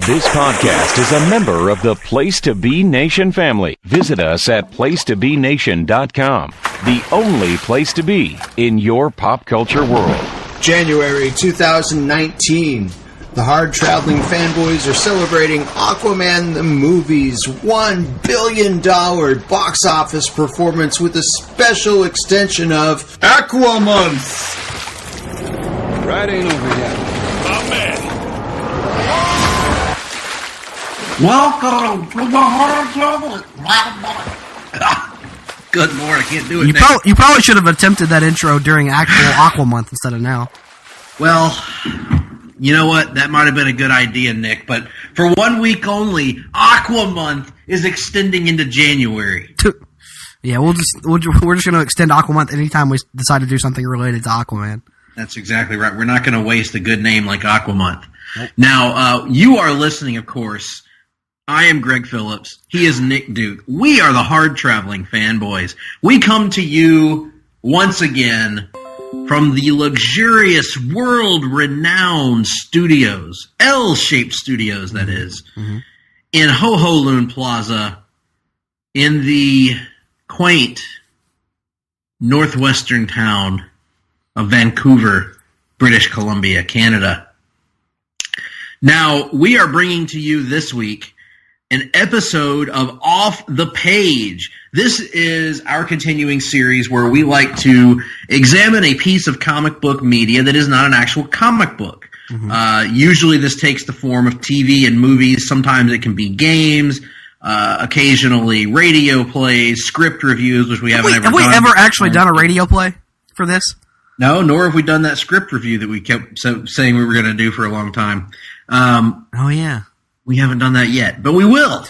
This podcast is a member of the Place to Be Nation family. Visit us at placetobenation.com, the only place to be in your pop culture world. January 2019. The Hard-Traveling Fanboys are celebrating Aquaman the movie's $1 billion box office performance with a special extension of Aquaman. Right ain't over yet. My man. Welcome to the Hard-Traveling. Good Lord, I can't do it. You probably should have attempted that intro during actual Aquamonth instead of now. Well, you know what? That might have been a good idea, Nick. But for 1 week only, Aquamonth is extending into January. Yeah, we're just going to extend Aquamonth anytime we decide to do something related to Aquaman. That's exactly right. We're not going to waste a good name like Aquamonth. Nope. Now, you are listening, of course. I am Greg Phillips. He is Nick Duke. We are the Hard-Traveling Fanboys. We come to you once again from the luxurious, world-renowned studios, L-shaped studios, that is, in Ho-Ho-Loon Plaza in the quaint northwestern town of Vancouver, British Columbia, Canada. Now, we are bringing to you this week an episode of Off the Page. This is our continuing series where we like to examine a piece of comic book media that is not an actual comic book. Usually this takes the form of TV and movies. Sometimes it can be games, occasionally radio plays, script reviews, which we haven't ever done. Have we ever actually done a radio play for this? No, nor have we done that script review that we kept saying we were going to do for a long time. Oh, yeah. We haven't done that yet, but we will.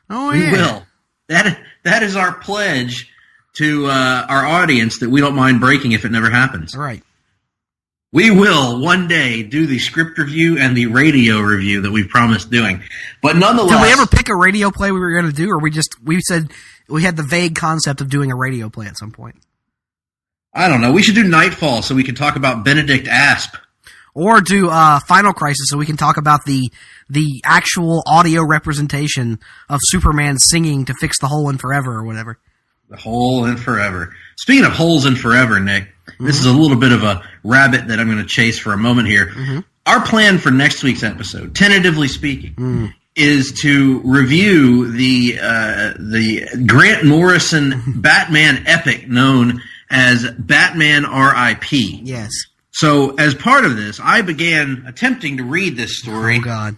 Oh, we yeah. will. That is our pledge to our audience that we don't mind breaking if it never happens. All right. We will one day do the script review and the radio review that we've promised doing. But nonetheless, did we ever pick a radio play we were going to do, or we said we had the vague concept of doing a radio play at some point? I don't know. We should do Nightfall so we can talk about Benedict Asp. Or do Final Crisis so we can talk about the actual audio representation of Superman singing to fix the hole in forever or whatever. The hole in forever. Speaking of holes in forever, Nick, this is a little bit of a rabbit that I'm going to chase for a moment here. Our plan for next week's episode, tentatively speaking, is to review the Grant Morrison Batman epic known as Batman R.I.P. Yes. So, as part of this, I began attempting to read this story over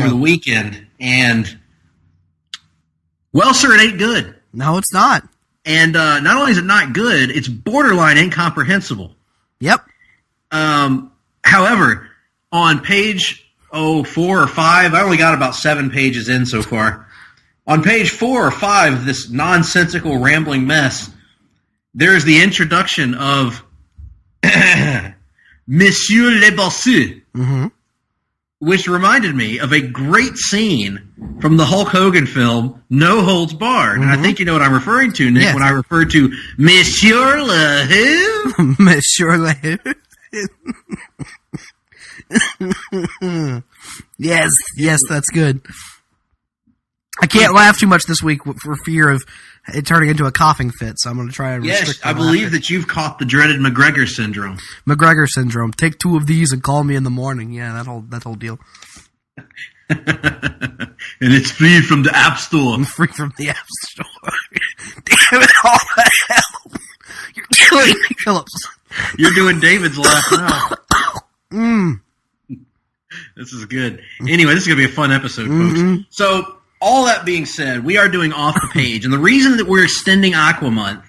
the weekend, and, well, sir, it ain't good. No, it's not. And not only is it not good, it's borderline incomprehensible. Yep. However, on page 4 or 5, I only got about 7 pages in so far. On page 4 or 5 of this nonsensical, rambling mess, there's the introduction of Monsieur Le Bossu, which reminded me of a great scene from the Hulk Hogan film No Holds Barred. And I think you know what I'm referring to, Nick, when I refer to Monsieur Le Who. Monsieur Le Who. Yes, that's good. I can't laugh too much this week for fear of it turning into a coughing fit, so I'm going to try and restrict I believe that you've caught the dreaded McGregor syndrome. McGregor syndrome. Take 2 of these and call me in the morning. Yeah, that whole deal. And it's free from the App Store. Free from the App Store. Damn it, all the hell. You're killing me, Phillips. You're doing David's laugh now. This is good. Anyway, this is going to be a fun episode, folks. So, all that being said, we are doing Off the Page. And the reason that we're extending Aquamonth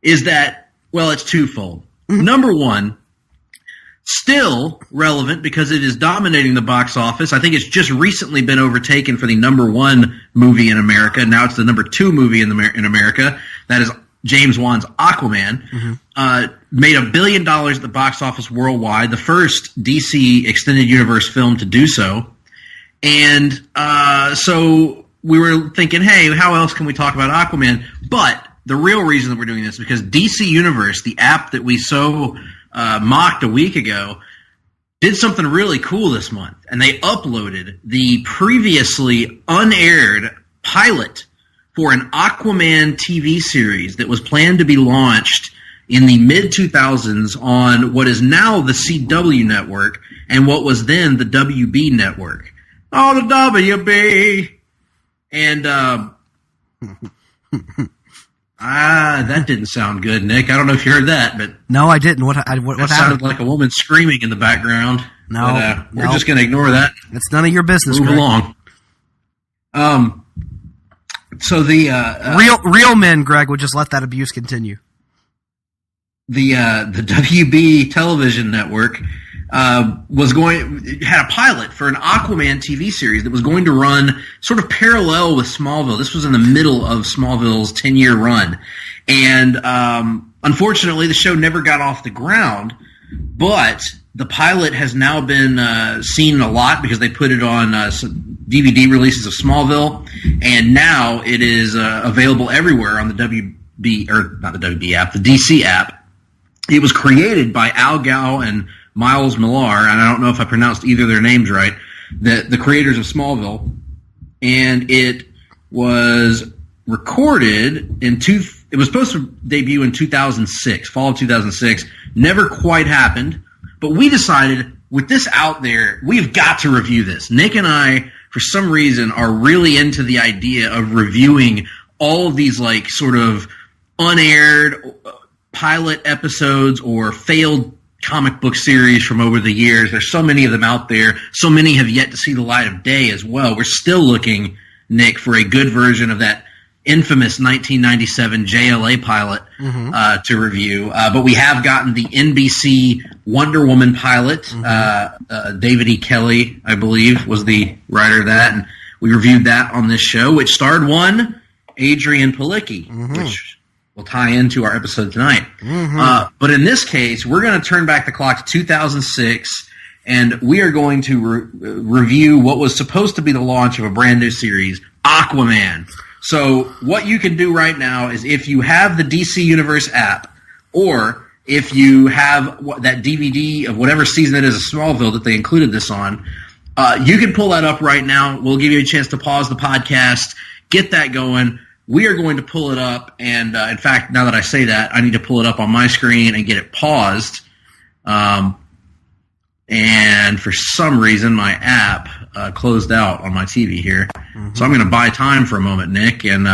is that, well, it's twofold. Number one, still relevant because it is dominating the box office. I think it's just recently been overtaken for the number 1 movie in America. Now it's the number 2 movie in America. That is James Wan's Aquaman. Made $1 billion at the box office worldwide. The first DC Extended Universe film to do so. And so we were thinking, hey, how else can we talk about Aquaman? But the real reason that we're doing this is because DC Universe, the app that we so mocked a week ago, did something really cool this month, and they uploaded the previously unaired pilot for an Aquaman TV series that was planned to be launched in the mid-2000s on what is now the CW network and what was then the WB network. Oh, the WB! And, that didn't sound good, Nick. I don't know if you heard that, but... No, I didn't. What happened? Sounded like a woman screaming in the background. No, but, we're just going to ignore that. It's none of your business, Move Greg. along. So the real men, Greg, would just let that abuse continue. The WB television network had a pilot for an Aquaman TV series that was going to run sort of parallel with Smallville. This was in the middle of Smallville's 10-year run, and unfortunately, the show never got off the ground. But the pilot has now been seen a lot because they put it on DVD releases of Smallville, and now it is available everywhere on the WB, or not the WB app, the DC app. It was created by Al Gow and Miles Millar, and I don't know if I pronounced either of their names right, the creators of Smallville, and it was recorded it was supposed to debut in 2006, fall of 2006, never quite happened, but we decided, with this out there, we've got to review this. Nick and I, for some reason, are really into the idea of reviewing all of these, like, sort of unaired pilot episodes or failed comic book series from over the years. There's so many of them out there. So many have yet to see the light of day as well. We're still looking, Nick, for a good version of that infamous 1997 JLA pilot to review. But we have gotten the NBC Wonder Woman pilot. David E. Kelly, I believe, was the writer of that. And we reviewed that on this show, which starred one Adrian Palicki, which will tie into our episode tonight. But in this case, we're going to turn back the clock to 2006, and we are going to review what was supposed to be the launch of a brand new series, Aquaman. So what you can do right now is, if you have the DC Universe app, or if you have that DVD of whatever season it is of Smallville that they included this on, you can pull that up right now. We'll give you a chance to pause the podcast, get that going. We are going to pull it up, and in fact, now that I say that, I need to pull it up on my screen and get it paused. And for some reason, my app closed out on my TV here. So I'm going to buy time for a moment, Nick. And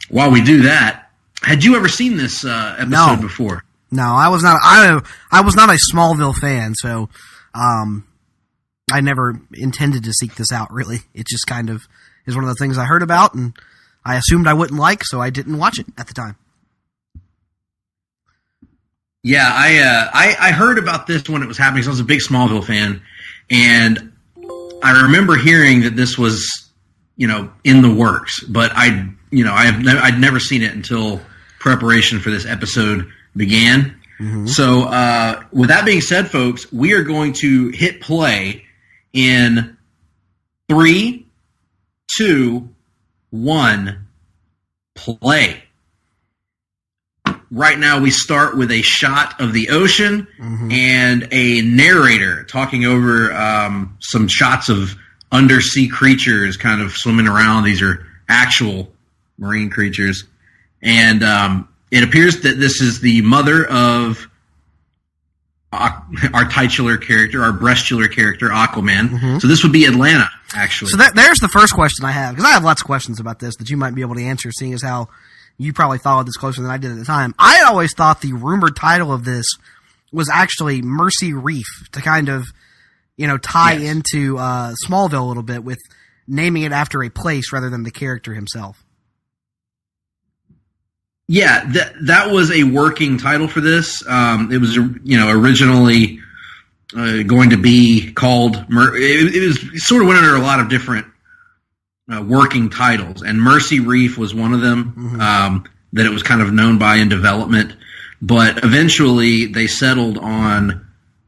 while we do that, had you ever seen this episode before? No, I was not. I was not a Smallville fan, so I never intended to seek this out. Really, it just kind of is one of the things I heard about, and I assumed I wouldn't like, so I didn't watch it at the time. Yeah, I heard about this when it was happening. So I was a big Smallville fan, and I remember hearing that this was, in the works. But I'd never seen it until preparation for this episode began. So with that being said, folks, we are going to hit play in 3, 2, 1, play. Right now we start with a shot of the ocean and a narrator talking over some shots of undersea creatures kind of swimming around. These are actual marine creatures. And it appears that this is the mother of our titular character, our breastular character, Aquaman. So this would be Atlanta, actually. So there's the first question I have, because I have lots of questions about this that you might be able to answer, seeing as how you probably followed this closer than I did at the time. I had always thought the rumored title of this was actually Mercy Reef, to kind of, tie into Smallville a little bit with naming it after a place rather than the character himself. Yeah, that was a working title for this. It was, originally going to be called. It sort of went under a lot of different working titles, and Mercy Reef was one of them that it was kind of known by in development. But eventually, they settled on.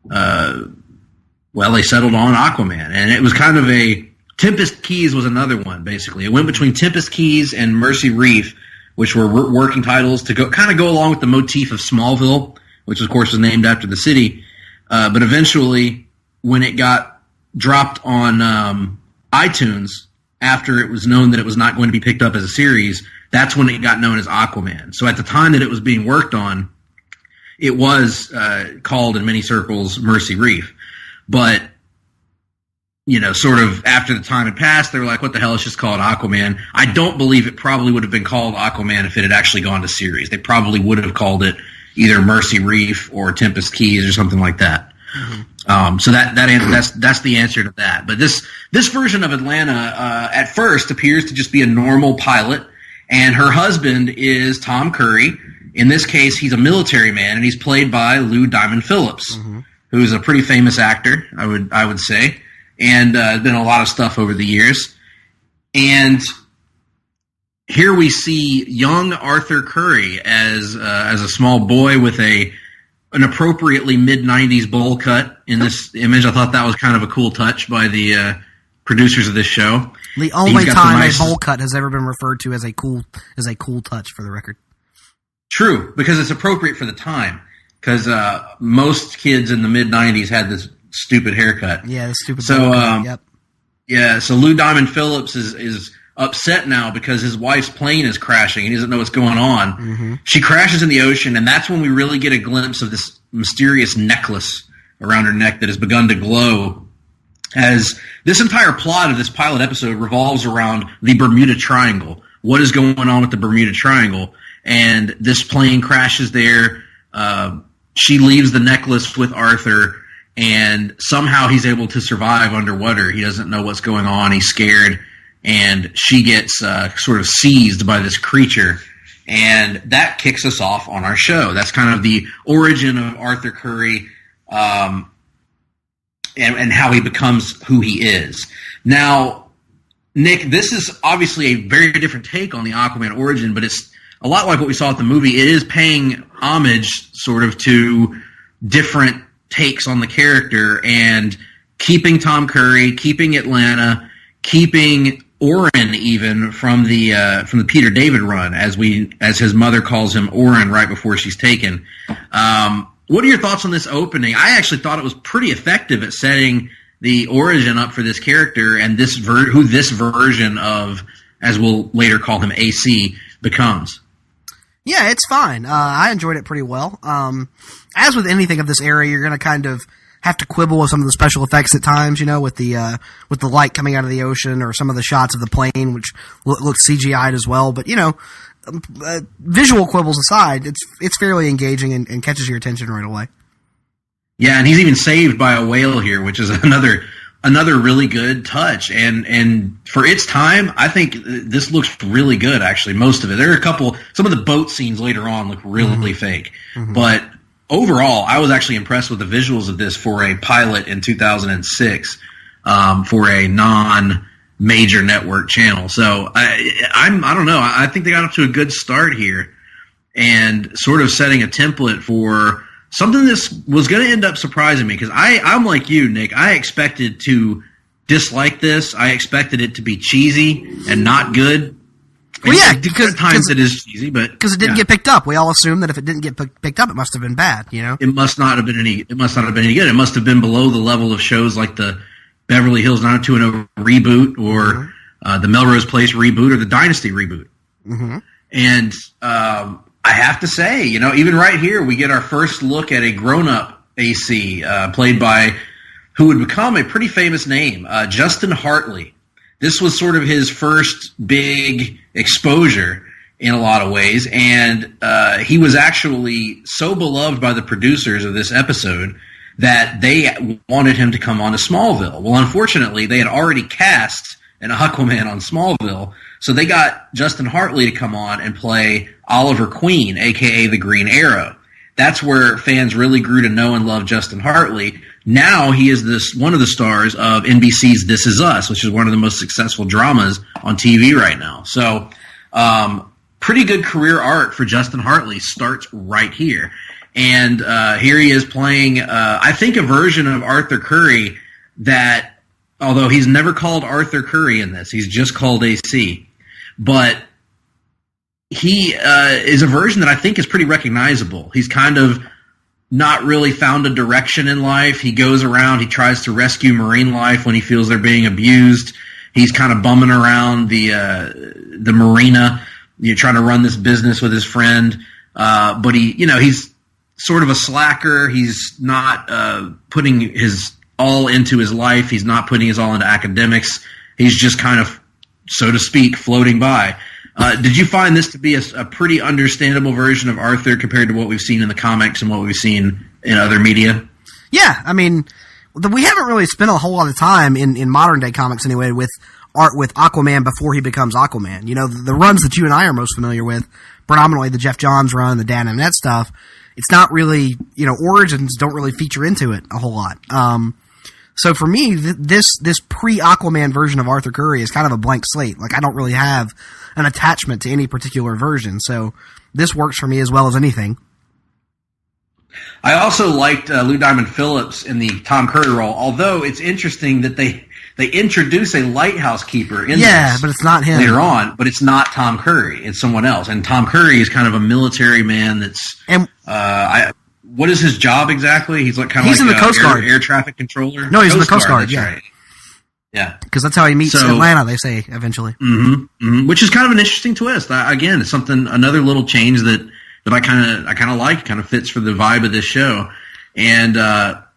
They settled on Aquaman, and it was kind of a Tempest Keys was another one. Basically, it went between Tempest Keys and Mercy Reef, which were working titles to go along with the motif of Smallville, which of course was named after the city. But eventually, when it got dropped on iTunes after it was known that it was not going to be picked up as a series. That's when it got known as Aquaman. So at the time that it was being worked on, it was called in many circles Mercy Reef. But, sort of after the time had passed, they were like, what the hell, let's just call it Aquaman. I don't believe it probably would have been called Aquaman if it had actually gone to series. They probably would have called it either Mercy Reef or Tempest Keys or something like that. Mm-hmm. So that's the answer to that. But this version of Atlanta at first appears to just be a normal pilot, and her husband is Tom Curry. In this case, he's a military man, and he's played by Lou Diamond Phillips, mm-hmm. who's a pretty famous actor, I would say, and been in a lot of stuff over the years. And here we see young Arthur Curry as a small boy with an appropriately mid-'90s bowl cut in this image. I thought that was kind of a cool touch by the producers of this show. The only time a bowl cut has ever been referred to as a cool touch, for the record. True, because it's appropriate for the time. Because most kids in the mid-'90s had this stupid haircut. Yeah, the stupid haircut, yep. Yeah, so Lou Diamond Phillips is upset now because his wife's plane is crashing and he doesn't know what's going on. Mm-hmm. She crashes in the ocean, and that's when we really get a glimpse of this mysterious necklace around her neck that has begun to glow, as this entire plot of this pilot episode revolves around the Bermuda Triangle. What is going on with the Bermuda Triangle? And this plane crashes there. She leaves the necklace with Arthur, and somehow he's able to survive underwater. He doesn't know what's going on. He's scared. And she gets sort of seized by this creature, and that kicks us off on our show. That's kind of the origin of Arthur Curry, and how he becomes who he is. Now, Nick, this is obviously a very different take on the Aquaman origin, but it's a lot like what we saw at the movie. It is paying homage sort of to different takes on the character, and keeping Tom Curry, keeping Atlanta, keeping Oren even from the Peter David run, as his mother calls him Oren right before she's taken. What are your thoughts on this opening? I actually thought it was pretty effective at setting the origin up for this character and who this version of, as we'll later call him, AC, becomes. Yeah, it's fine. I enjoyed it pretty well. As with anything of this era, you're going to kind of have to quibble with some of the special effects at times, with the light coming out of the ocean, or some of the shots of the plane, which look CGI'd as well. But, visual quibbles aside, it's fairly engaging and catches your attention right away. Yeah, and he's even saved by a whale here, which is another really good touch. And for its time, I think this looks really good, actually, most of it. There are some of the boat scenes later on look really fake. Mm-hmm. But overall, I was actually impressed with the visuals of this for a pilot in 2006 for a non-major network channel. So I don't know. I think they got up to a good start here, and sort of setting a template for something this was going to end up surprising me, because I'm like you, Nick. I expected to dislike this. I expected it to be cheesy and not good. Well, yeah, because at times it is cheesy, but because it didn't get picked up. We all assume that if it didn't get picked up, it must have been bad. It must not have been any. It must not have been any good. It must have been below the level of shows like the Beverly Hills 90210 reboot, or the Melrose Place reboot, or the Dynasty reboot. Mm-hmm. And I have to say, even right here, we get our first look at a grown-up AC, played by who would become a pretty famous name, Justin Hartley. This was sort of his first big exposure in a lot of ways, and he was actually so beloved by the producers of this episode that they wanted him to come on to Smallville. Well, unfortunately, they had already cast an Aquaman on Smallville, so they got Justin Hartley to come on and play Oliver Queen, a.k.a. the Green Arrow. That's where fans really grew to know and love Justin Hartley. Now he is one of the stars of NBC's This Is Us, which is one of the most successful dramas on TV right now. So pretty good career arc for Justin Hartley starts right here. And here he is playing, I think, a version of Arthur Curry that, although he's never called Arthur Curry in this, he's just called AC. But he is a version that I think is pretty recognizable. He's kind of not really found a direction in life. He goes around, he tries to rescue marine life when he feels they're being abused. He's kind of bumming around the marina, trying to run this business with his friend. But he's sort of a slacker. He's not putting his all into his life. He's not putting his all into academics. He's just kind of, so to speak, floating by. Did you find this to be a pretty understandable version of Arthur compared to what we've seen in the comics and what we've seen in other media? Yeah, I mean, we haven't really spent a whole lot of time in modern day comics anyway with Aquaman before he becomes Aquaman. The runs that you and I are most familiar with, predominantly the Jeff Johns run, the Dan and Annette stuff, it's not really, origins don't really feature into it a whole lot. So for me, this pre-Aquaman version of Arthur Curry is kind of a blank slate. Like, I don't really have an attachment to any particular version, so this works for me as well as anything. I also liked Lou Diamond Phillips in the Tom Curry role, although it's interesting that they introduce a lighthouse keeper in this but it's not him. Later on, but it's not Tom Curry. It's someone else. And Tom Curry is kind of a military man that's... what is his job exactly? He's in the Coast Guard. Air traffic controller? No, he's in the Coast Guard, yeah. Right. Yeah. Because that's how he meets Atlanta, they say, eventually. Mm-hmm, mm-hmm, which is kind of an interesting twist. Again, it's another little change that I kind of like, kind of fits for the vibe of this show. And,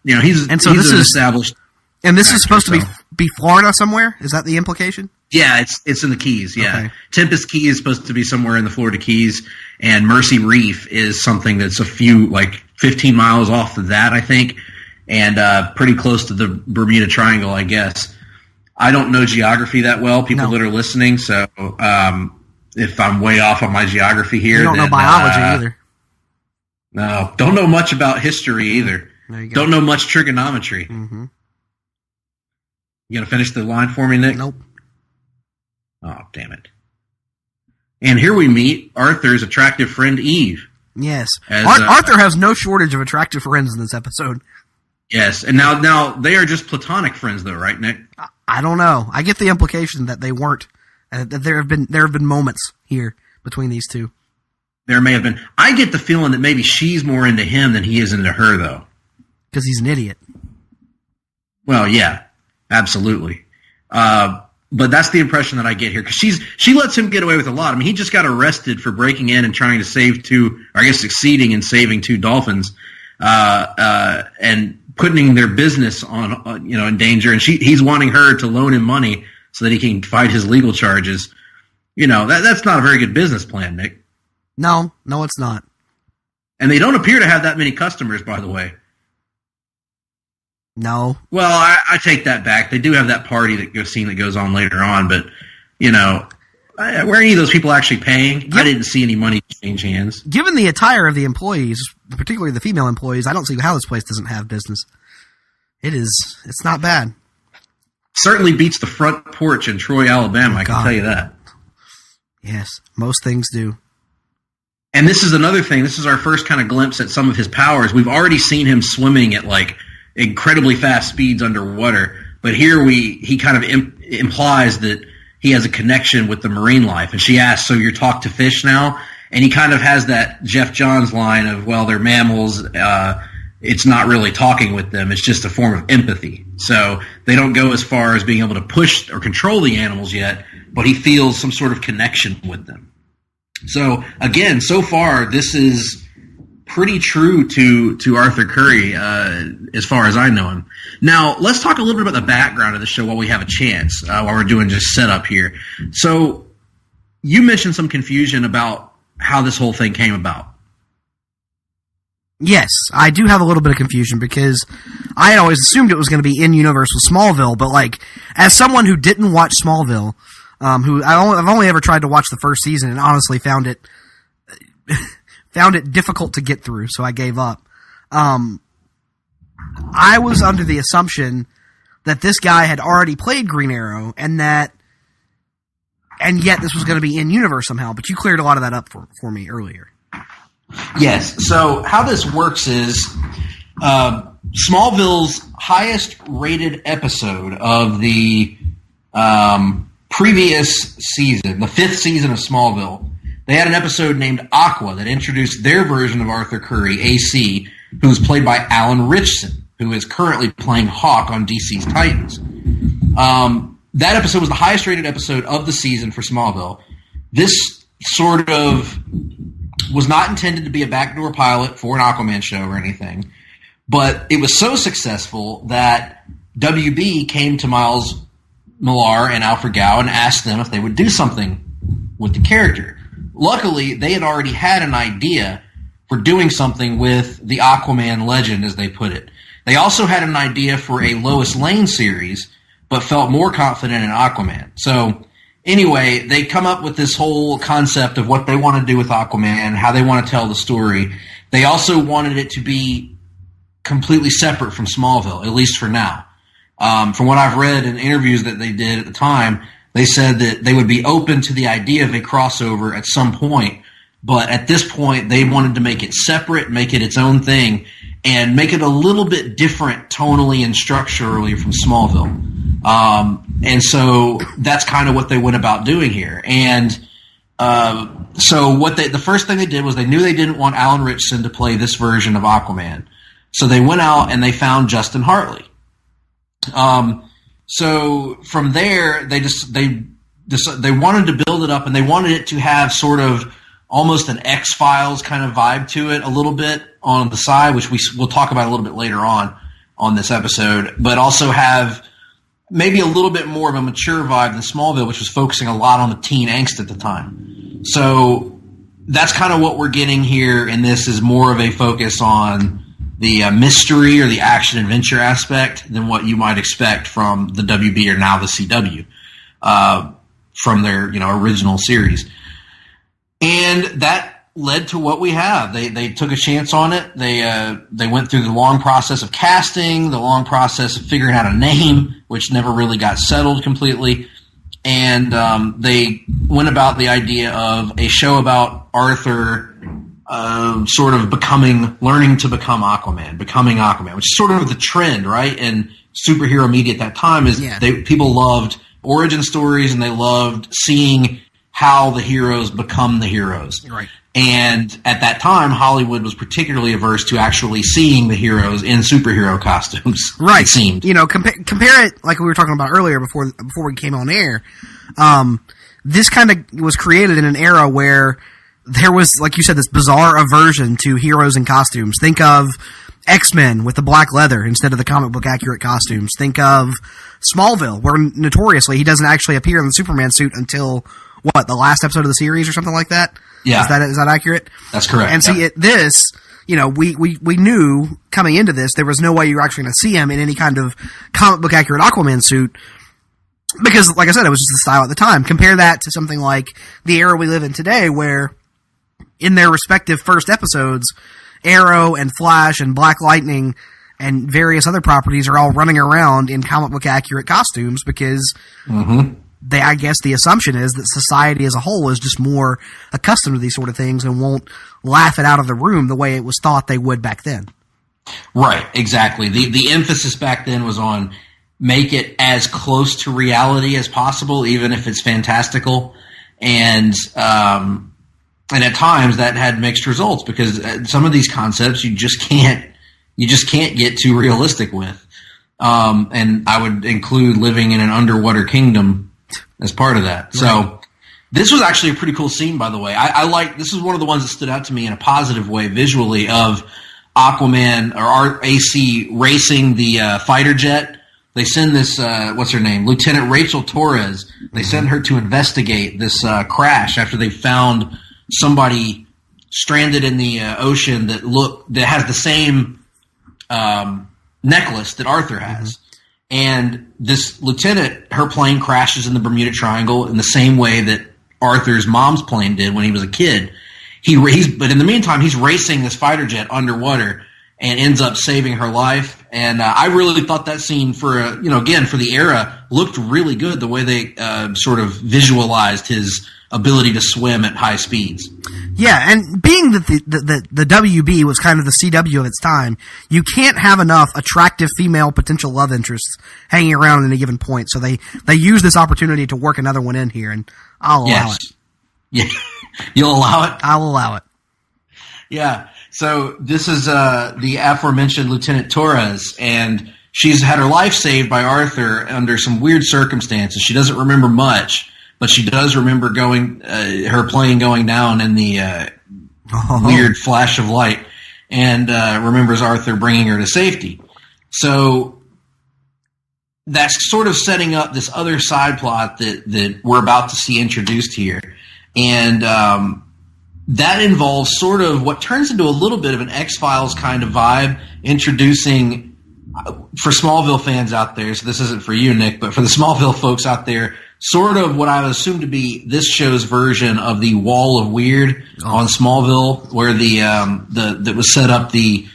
he's an established... And this is supposed to be Florida somewhere? Is that the implication? Yeah, it's in the Keys, yeah. Okay. Tempest Key is supposed to be somewhere in the Florida Keys, and Mercy Reef is something that's a few, 15 miles off of that, I think, and pretty close to the Bermuda Triangle, I guess. I don't know geography that well, people that are listening, so if I'm way off on my geography here... You don't know biology either. No, don't know much about history either. There you go. Don't know much trigonometry. Mm-hmm. You going to finish the line for me, Nick? Nope. Oh, damn it. And here we meet Arthur's attractive friend, Eve. Yes. Arthur has no shortage of attractive friends in this episode. Yes. And now they are just platonic friends, though, right, Nick? I don't know. I get the implication that they weren't. That there have been moments here between these two. There may have been. I get the feeling that maybe she's more into him than he is into her, though. Because he's an idiot. Well, yeah. Absolutely. But that's the impression that I get here, because she lets him get away with a lot. I mean, he just got arrested for breaking in and trying to save succeeding in saving two dolphins, and putting their business on, in danger. And he's wanting her to loan him money so that he can fight his legal charges. That's not a very good business plan, Nick. No, it's not. And they don't appear to have that many customers, by the way. No. Well, I take that back. They do have that party that goes on later on, but were any of those people actually paying? I didn't see any money change hands. Given the attire of the employees, particularly the female employees, I don't see how this place doesn't have business. It's not bad. Certainly beats the front porch in Troy, Alabama. I can tell you that. Yes, most things do. And this is another thing. This is our first kind of glimpse at some of his powers. We've already seen him swimming at incredibly fast speeds underwater, but here he kind of implies that he has a connection with the marine life. And she asks, "So you're talk to fish now?" And he kind of has that Jeff Johns line of, "Well, they're mammals. It's not really talking with them. It's just a form of empathy." So they don't go as far as being able to push or control the animals yet, but he feels some sort of connection with them. So again, so far this is pretty true to Arthur Curry, as far as I know him. Now, let's talk a little bit about the background of the show while we have a chance, while we're doing just setup here. So, you mentioned some confusion about how this whole thing came about. Yes, I do have a little bit of confusion because I had always assumed it was going to be in universe with Smallville, but as someone who didn't watch Smallville, I've only ever tried to watch the first season and honestly found it difficult to get through, so I gave up. I was under the assumption that this guy had already played Green Arrow, and yet this was going to be in universe somehow. But you cleared a lot of that up for me earlier. Yes. So how this works is Smallville's highest rated episode of the previous season, the 5th season of Smallville. They had an episode named Aqua that introduced their version of Arthur Curry, AC, who's played by Alan Ritchson, who is currently playing Hawk on DC's Titans. That episode was the highest rated episode of the season for Smallville. This sort of was not intended to be a backdoor pilot for an Aquaman show or anything, but it was so successful that WB came to Miles Millar and Alfred Gow and asked them if they would do something with the character. Luckily, they had already had an idea for doing something with the Aquaman legend, as they put it. They also had an idea for a Lois Lane series, but felt more confident in Aquaman. So anyway, they come up with this whole concept of what they want to do with Aquaman, how they want to tell the story. They also wanted it to be completely separate from Smallville, at least for now. From what I've read in interviews that they did at the time, they said that they would be open to the idea of a crossover at some point, but at this point they wanted to make it separate, make it its own thing, and make it a little bit different tonally and structurally from Smallville. And so that's kind of what they went about doing here. And so the first thing they did was they knew they didn't want Alan Ritchson to play this version of Aquaman. So they went out and they found Justin Hartley. So from there, they wanted to build it up, and they wanted it to have sort of almost an X-Files kind of vibe to it a little bit on the side, which we'll talk about a little bit later on this episode, but also have maybe a little bit more of a mature vibe than Smallville, which was focusing a lot on the teen angst at the time. So that's kind of what we're getting here, and this is more of a focus on the mystery or the action-adventure aspect than what you might expect from the WB or now the CW from their original series. And that led to what we have. They took a chance on it. They went through the long process of casting, the long process of figuring out a name, which never really got settled completely. And they went about the idea of a show about Arthur sort of learning to become Aquaman, which is sort of the trend, right? In superhero media at that time is people loved origin stories, and they loved seeing how the heroes become the heroes. Right. And at that time, Hollywood was particularly averse to actually seeing the heroes in superhero costumes. Right. It seemed. Compare it like we were talking about earlier before we came on air. This kind of was created in an era where there was, like you said, this bizarre aversion to heroes in costumes. Think of X-Men with the black leather instead of the comic book accurate costumes. Think of Smallville, where notoriously he doesn't actually appear in the Superman suit until the last episode of the series or something like that? Yeah. Is that accurate? That's correct. And see, we knew coming into this there was no way you were actually going to see him in any kind of comic book accurate Aquaman suit, because, like I said, it was just the style at the time. Compare that to something like the era we live in today, where in their respective first episodes, Arrow and Flash and Black Lightning and various other properties are all running around in comic book accurate costumes because I guess the assumption is that society as a whole is just more accustomed to these sort of things and won't laugh it out of the room the way it was thought they would back then. Right, exactly. The emphasis back then was on make it as close to reality as possible, even if it's fantastical. And at times that had mixed results because some of these concepts you just can't get too realistic with. And I would include living in an underwater kingdom as part of that. Right. So this was actually a pretty cool scene, by the way. This is one of the ones that stood out to me in a positive way visually of Aquaman or AC racing the fighter jet. They send this, what's her name? Lieutenant Rachel Torres. They send her to investigate this crash after they found somebody stranded in the ocean that has the same necklace that Arthur has. And this lieutenant, her plane crashes in the Bermuda Triangle in the same way that Arthur's mom's plane did when he was a kid. But in the meantime, he's racing this fighter jet underwater and ends up saving her life. And I really thought that scene for the era looked really good. The way they sort of visualized his ability to swim at high speeds. Yeah, and being that the WB was kind of the CW of its time, you can't have enough attractive female potential love interests hanging around at a given point. So they use this opportunity to work another one in here, and I'll allow it. Yeah, you'll allow it? I'll allow it. Yeah. So this is the aforementioned Lieutenant Torres, and she's had her life saved by Arthur under some weird circumstances. She doesn't remember much, but she does remember her plane going down in the weird flash of light, and remembers Arthur bringing her to safety. So that's sort of setting up this other side plot that we're about to see introduced here. And that involves sort of what turns into a little bit of an X-Files kind of vibe, introducing, for Smallville fans out there, so this isn't for you, Nick, but for the Smallville folks out there, sort of what I would assume to be this show's version of the Wall of Weird on Smallville, where that was set up the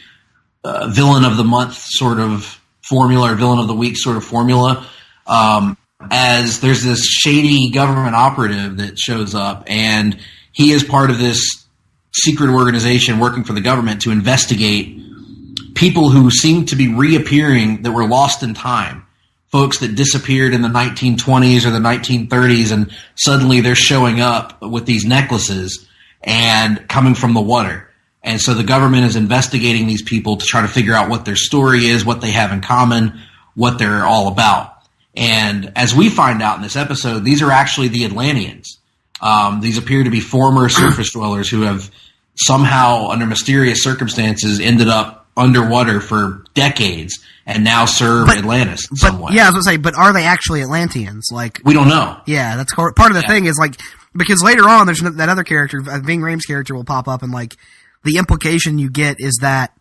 villain of the month sort of formula, or villain of the week sort of formula, as there's this shady government operative that shows up, and he is part of this secret organization working for the government to investigate people who seem to be reappearing that were lost in time. Folks that disappeared in the 1920s or the 1930s, and suddenly they're showing up with these necklaces and coming from the water. And so the government is investigating these people to try to figure out what their story is, what they have in common, what they're all about. And as we find out in this episode, these are actually the Atlanteans. These appear to be former surface dwellers who have somehow, under mysterious circumstances, ended up underwater for decades and now serve Atlantis in some way. Yeah, I was going to say, but are they actually Atlanteans? Like, we don't know. Yeah, that's part of the thing is, like, because later on there's that other character, Ving Rhames' character will pop up, and, like, the implication you get is that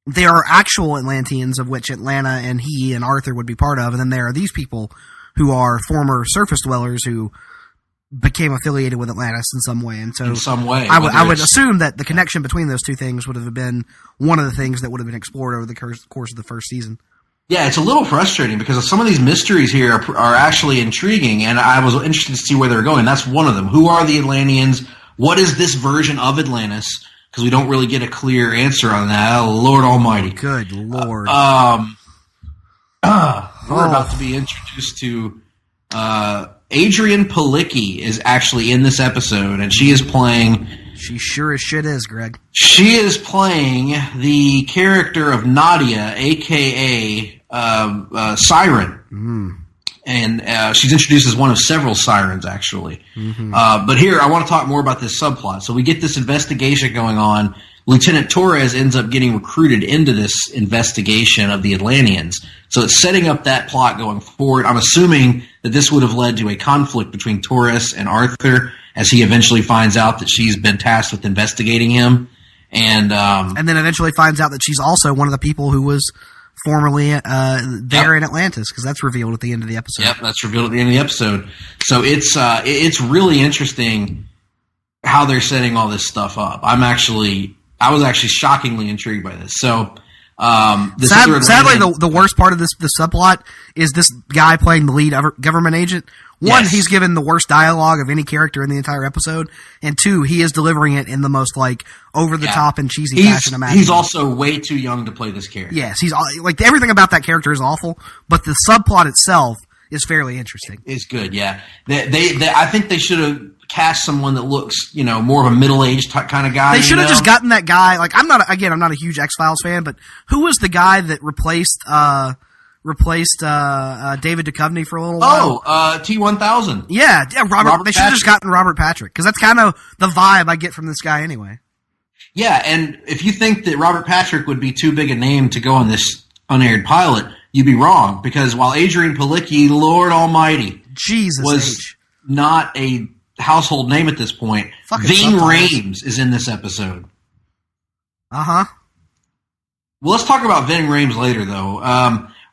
there are actual Atlanteans, of which Atlanta and he and Arthur would be part of, and then there are these people who are former surface dwellers who became affiliated with Atlantis in some way. And so in some way, I would assume that the connection between those two things would have been one of the things that would have been explored over the course of the first season. Yeah, it's a little frustrating because some of these mysteries here are actually intriguing, and I was interested to see where they were going. That's one of them. Who are the Atlanteans? What is this version of Atlantis? Because we don't really get a clear answer on that. Oh, Lord Almighty. Good Lord. We're about to be introduced to Adrienne Palicki is actually in this episode, and she is playing... She sure as shit is, Greg. She is playing the character of Nadia, a.k.a. Siren. Mm. And she's introduced as one of several sirens, actually. Mm-hmm. But here, I want to talk more about this subplot. So we get this investigation going on. Lieutenant Torres ends up getting recruited into this investigation of the Atlanteans. So it's setting up that plot going forward. I'm assuming that this would have led to a conflict between Torres and Arthur as he eventually finds out that she's been tasked with investigating him. And then eventually finds out that she's also one of the people who was formerly there in Atlantis, because that's revealed at the end of the episode. Yep, that's revealed at the end of the episode. So it's really interesting how they're setting all this stuff up. I was actually shockingly intrigued by this. So sadly, the worst part of this subplot is this guy playing the lead government agent. One, yes. He's given the worst dialogue of any character in the entire episode, and two, he is delivering it in the most over the top and cheesy fashion imaginable. He's also way too young to play this character. Yes, he's everything about that character is awful, but the subplot itself is fairly interesting. It's good, yeah. I think they should have cast someone that looks, more of a middle-aged kind of guy. They should have just gotten that guy. I'm not a huge X-Files fan, but who was the guy that replaced David Duchovny for a little while? T-1000. Yeah, Robert. They should have just gotten Robert Patrick, because that's kind of the vibe I get from this guy anyway. Yeah, and if you think that Robert Patrick would be too big a name to go on this unaired pilot, you'd be wrong, because while Adrienne Palicki, Lord Almighty, Jesus was not a household name at this point, Ving Rhames is in this episode. Uh-huh. Well, let's talk about Ving Rhames later, though.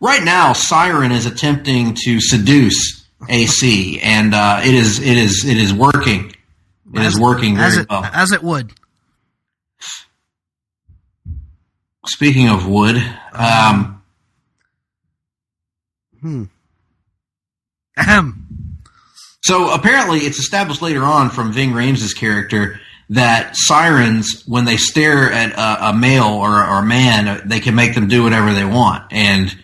Right now, Siren is attempting to seduce AC, and it is working. It is working very well. As it would. Speaking of wood, So apparently, it's established later on from Ving Rhames' character that sirens, when they stare at a male or a man, they can make them do whatever they want, and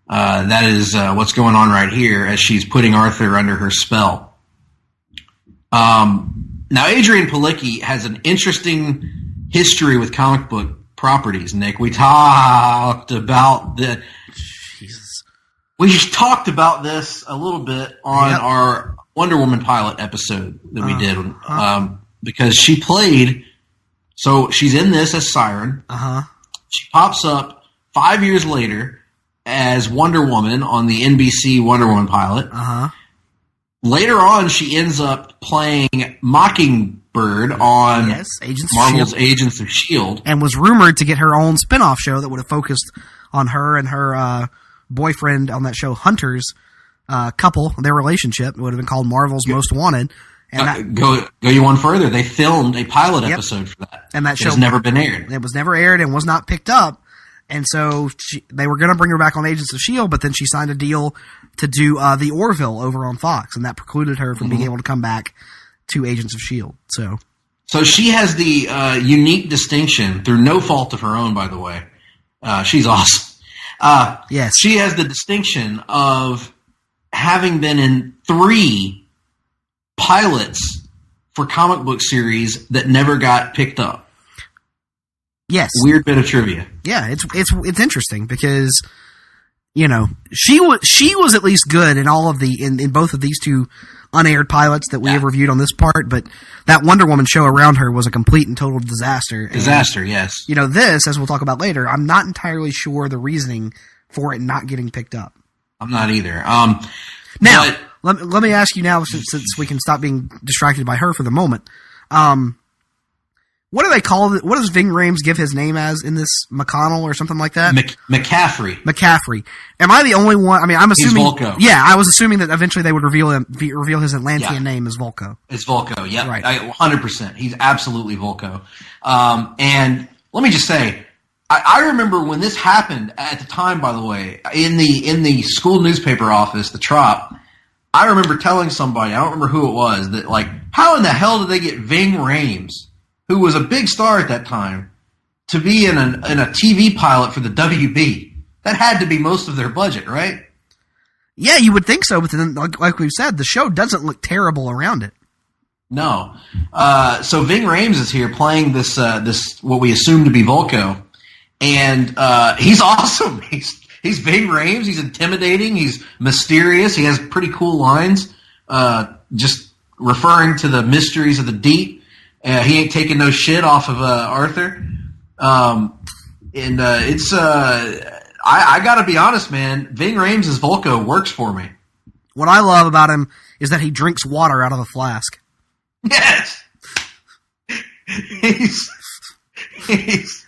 that is what's going on right here as she's putting Arthur under her spell. Now, Adrienne Palicki has an interesting history with comic book properties, Nick. We talked about We talked about this a little bit on our Wonder Woman pilot episode that we did, because she played. So she's in this as Siren. She pops up 5 years later as Wonder Woman on the NBC Wonder Woman pilot. Later on, she ends up playing Mockingbird on Marvel's Agents of S.H.I.E.L.D. And was rumored to get her own spin-off show that would have focused on her and her boyfriend on that show, Hunter's couple, their relationship. It would have been called Marvel's Most Wanted. And go you one further. They filmed a pilot episode for that. And that show has never been aired. It was never aired and was not picked up. And so they were going to bring her back on Agents of S.H.I.E.L.D., but then she signed a deal to do the Orville over on Fox, and that precluded her from being able to come back to Agents of S.H.I.E.L.D. So she has the unique distinction, through no fault of her own, by the way. She's awesome. Yes. She has the distinction of having been in 3 pilots for comic book series that never got picked up. Yes. Weird bit of trivia. Yeah, it's interesting because, you know, she was at least good in all of in both of these 2 unaired pilots that we have reviewed on this part, but that Wonder Woman show around her was a complete and total disaster. Yes. You know, this, as we'll talk about later, I'm not entirely sure the reasoning for it not getting picked up. I'm not either. Now, let me ask you now, since we can stop being distracted by her for the moment. What do they call it? What does Ving Rhames give his name as in this? McConnell or something like that? McCaffrey. Am I the only one? I mean, I'm assuming. He's Volko. Yeah, I was assuming that eventually they would reveal his Atlantean name as Volko. It's Volko. Yeah, right. 100%. He's absolutely Volko. And let me just say, I remember when this happened at the time. By the way, in the school newspaper office, the Trop. I remember telling somebody, I don't remember who it was, that like, how in the hell did they get Ving Rhames, who was a big star at that time, to be in a TV pilot for the WB? That had to be most of their budget, right? Yeah, you would think so, but then, like we've said, the show doesn't look terrible around it. No. So Ving Rhames is here playing this what we assume to be Volko, and he's awesome. He's Ving Rhames. He's intimidating. He's mysterious. He has pretty cool lines, just referring to the mysteries of the deep. He ain't taking no shit off of Arthur. It's I got to be honest, man. Ving Rhames' Volko works for me. What I love about him is that he drinks water out of a flask. Yes.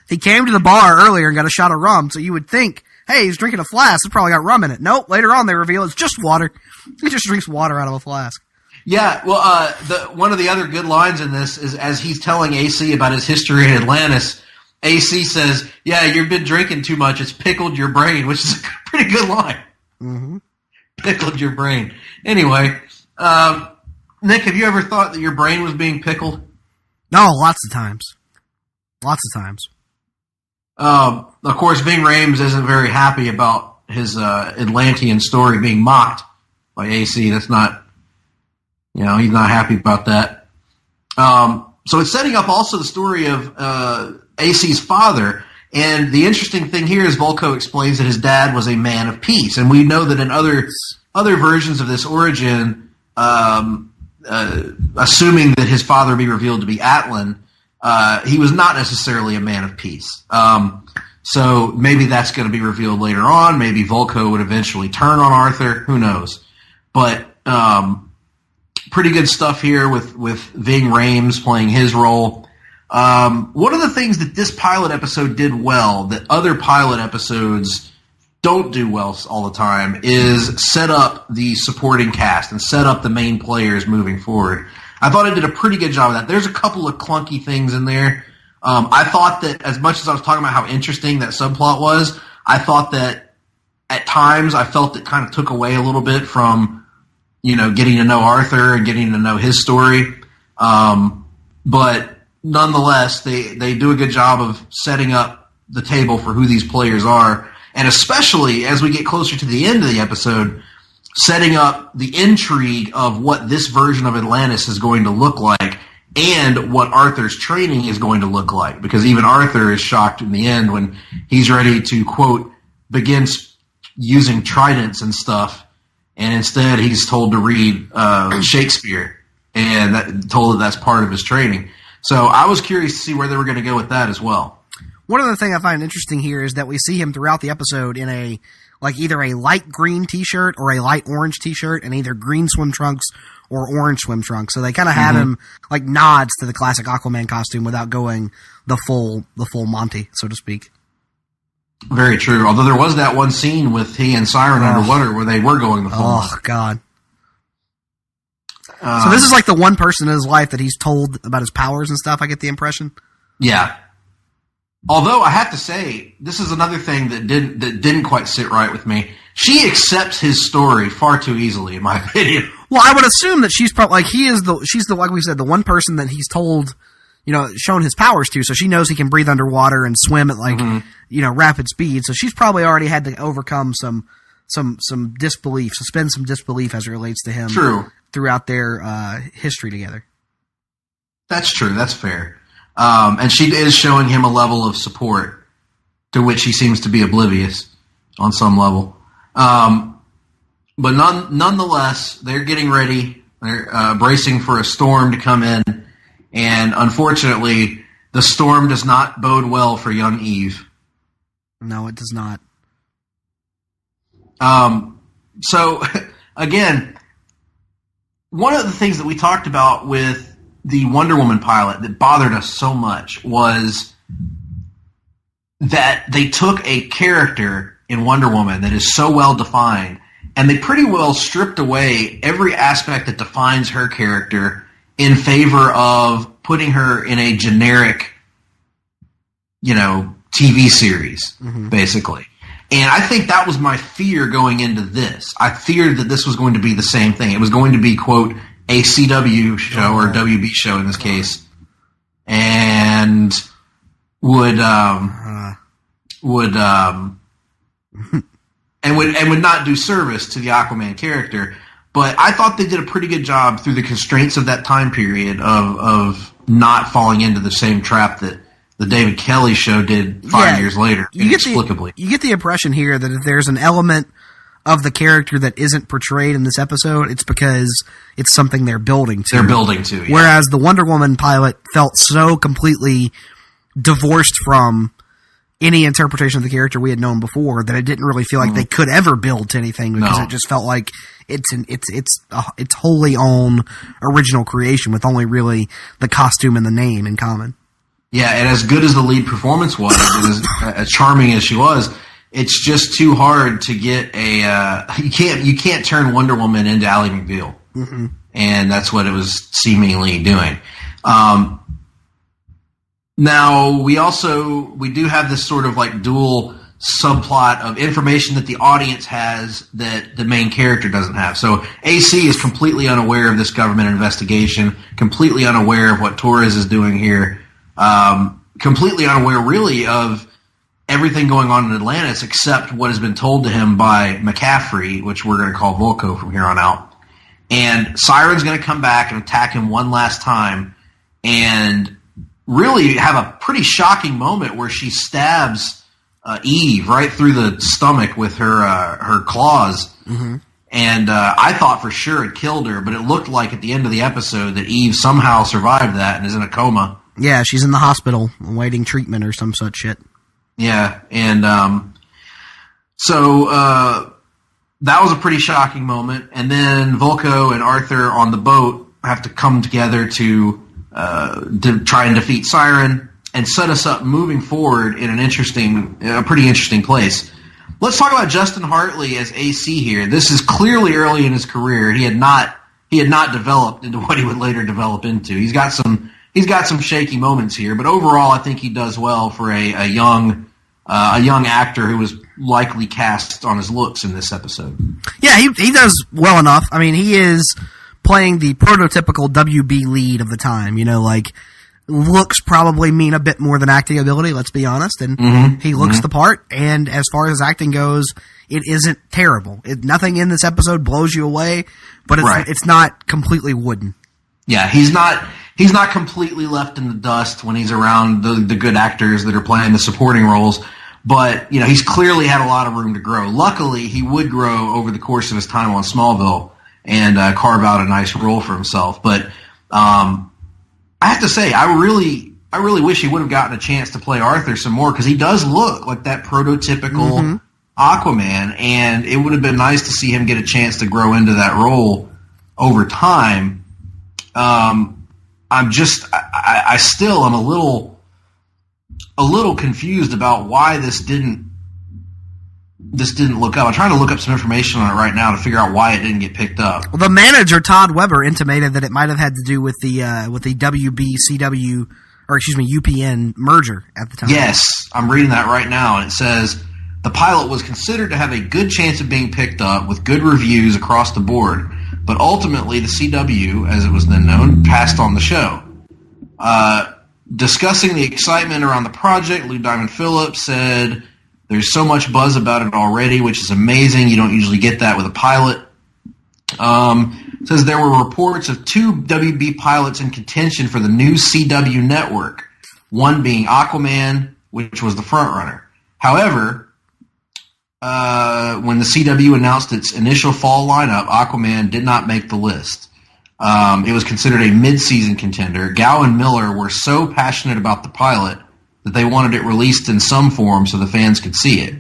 He came to the bar earlier and got a shot of rum, so you would think, hey, he's drinking a flask. It's probably got rum in it. Nope. Later on, they reveal it's just water. He just drinks water out of a flask. Yeah, well, one of the other good lines in this is as he's telling AC about his history in Atlantis, AC says, yeah, you've been drinking too much. It's pickled your brain, which is a pretty good line. Mm-hmm. Pickled your brain. Anyway, Nick, have you ever thought that your brain was being pickled? No, lots of times. Lots of times. Of course, Ving Rhames isn't very happy about his Atlantean story being mocked by AC. That's not... he's not happy about that. So it's setting up also the story of AC's father. And the interesting thing here is Volko explains that his dad was a man of peace. And we know that in other versions of this origin, assuming that his father be revealed to be Atlan, he was not necessarily a man of peace. So maybe that's going to be revealed later on. Maybe Volko would eventually turn on Arthur. Who knows? But... pretty good stuff here with Ving Rhames playing his role. One of the things that this pilot episode did well that other pilot episodes don't do well all the time is set up the supporting cast and set up the main players moving forward. I thought it did a pretty good job of that. There's a couple of clunky things in there. I thought that as much as I was talking about how interesting that subplot was, I thought that at times I felt it kind of took away a little bit from getting to know Arthur and getting to know his story. But nonetheless, they do a good job of setting up the table for who these players are. And especially as we get closer to the end of the episode, setting up the intrigue of what this version of Atlantis is going to look like and what Arthur's training is going to look like. Because even Arthur is shocked in the end when he's ready to, quote, begin using tridents and stuff, and instead he's told to read Shakespeare, and told that that's part of his training. So I was curious to see where they were going to go with that as well. One other thing I find interesting here is that we see him throughout the episode in either a light green t-shirt or a light orange t-shirt, and either green swim trunks or orange swim trunks. So they kind of have him like nods to the classic Aquaman costume without going the full Monty, so to speak. Very true. Although there was that one scene with he and Siren underwater where they were going the full Monty. Oh, God. So this is like the one person in his life that he's told about his powers and stuff, I get the impression. Yeah. Although I have to say, this is another thing that didn't quite sit right with me. She accepts his story far too easily, in my opinion. Well, I would assume that she's probably she's the like we said, the one person that he's told, shown his powers to, so she knows he can breathe underwater and swim at rapid speed. So she's probably already had to overcome some disbelief, suspend some disbelief as it relates to him. True. Throughout their history together. That's true. That's fair. And she is showing him a level of support to which he seems to be oblivious on some level. But nonetheless, they're getting ready. They're bracing for a storm to come in. And unfortunately, the storm does not bode well for young Eve. No, it does not. So, again, one of the things that we talked about with the Wonder Woman pilot that bothered us so much was that they took a character in Wonder Woman that is so well defined, and they pretty well stripped away every aspect that defines her character in favor of putting her in a generic, TV series, basically. And I think that was my fear going into this. I feared that this was going to be the same thing. It was going to be, quote, a CW show or WB show in this case, and would not do service to the Aquaman character. But I thought they did a pretty good job through the constraints of that time period of not falling into the same trap that the David Kelly show did 5 years later, inexplicably. You get the impression here that if there's an element of the character that isn't portrayed in this episode, it's because it's something they're building to. Yeah. Whereas the Wonder Woman pilot felt so completely divorced from any interpretation of the character we had known before that it didn't really feel like they could ever build to anything, because it just felt like it's wholly own original creation with only really the costume and the name in common. Yeah, and as good as the lead performance was, and as charming as she was, it's just too hard to get you can't turn Wonder Woman into Ally McBeal, and that's what it was seemingly doing. Now we do have this sort of like dual subplot of information that the audience has that the main character doesn't have. So AC is completely unaware of this government investigation, completely unaware of what Torres is doing here. Completely unaware, really, of everything going on in Atlantis except what has been told to him by McCaffrey, which we're going to call Volko from here on out. And Siren's going to come back and attack him one last time and really have a pretty shocking moment where she stabs Eve right through the stomach with her claws. And I thought for sure it killed her, but it looked like at the end of the episode that Eve somehow survived that and is in a coma. Yeah, she's in the hospital awaiting treatment or some such shit. Yeah, and so that was a pretty shocking moment. And then Volko and Arthur on the boat have to come together to try and defeat Siren and set us up moving forward in a pretty interesting place. Let's talk about Justin Hartley as AC here. This is clearly early in his career. He had not developed into what he would later develop into. He's got some shaky moments here, but overall, I think he does well for a young actor who was likely cast on his looks in this episode. Yeah, he does well enough. I mean, he is playing the prototypical WB lead of the time. Looks probably mean a bit more than acting ability, let's be honest. And he looks the part, and as far as acting goes, it isn't terrible. Nothing in this episode blows you away, but it's not completely wooden. Yeah, he's not he's not completely left in the dust when he's around the good actors that are playing the supporting roles. But, you know, he's clearly had a lot of room to grow. Luckily, he would grow over the course of his time on Smallville and carve out a nice role for himself. But I have to say, I really wish he would have gotten a chance to play Arthur some more, because he does look like that prototypical Aquaman, and it would have been nice to see him get a chance to grow into that role over time. I still am a little confused about why this didn't look up. I'm trying to look up some information on it right now to figure out why it didn't get picked up. Well, the manager, Todd Weber, intimated that it might have had to do with the WB CW, or excuse me, UPN merger at the time. Yes, I'm reading that right now, and it says the pilot was considered to have a good chance of being picked up with good reviews across the board, but ultimately the CW, as it was then known, passed on the show. Discussing the excitement around the project, Lou Diamond Phillips said, "There's so much buzz about it already, which is amazing. You don't usually get that with a pilot." Says there were reports of 2 WB pilots in contention for the new CW network, one being Aquaman, which was the frontrunner. However, when the CW announced its initial fall lineup, Aquaman did not make the list. It was considered a mid-season contender. Gow and Miller were so passionate about the pilot that they wanted it released in some form so the fans could see it.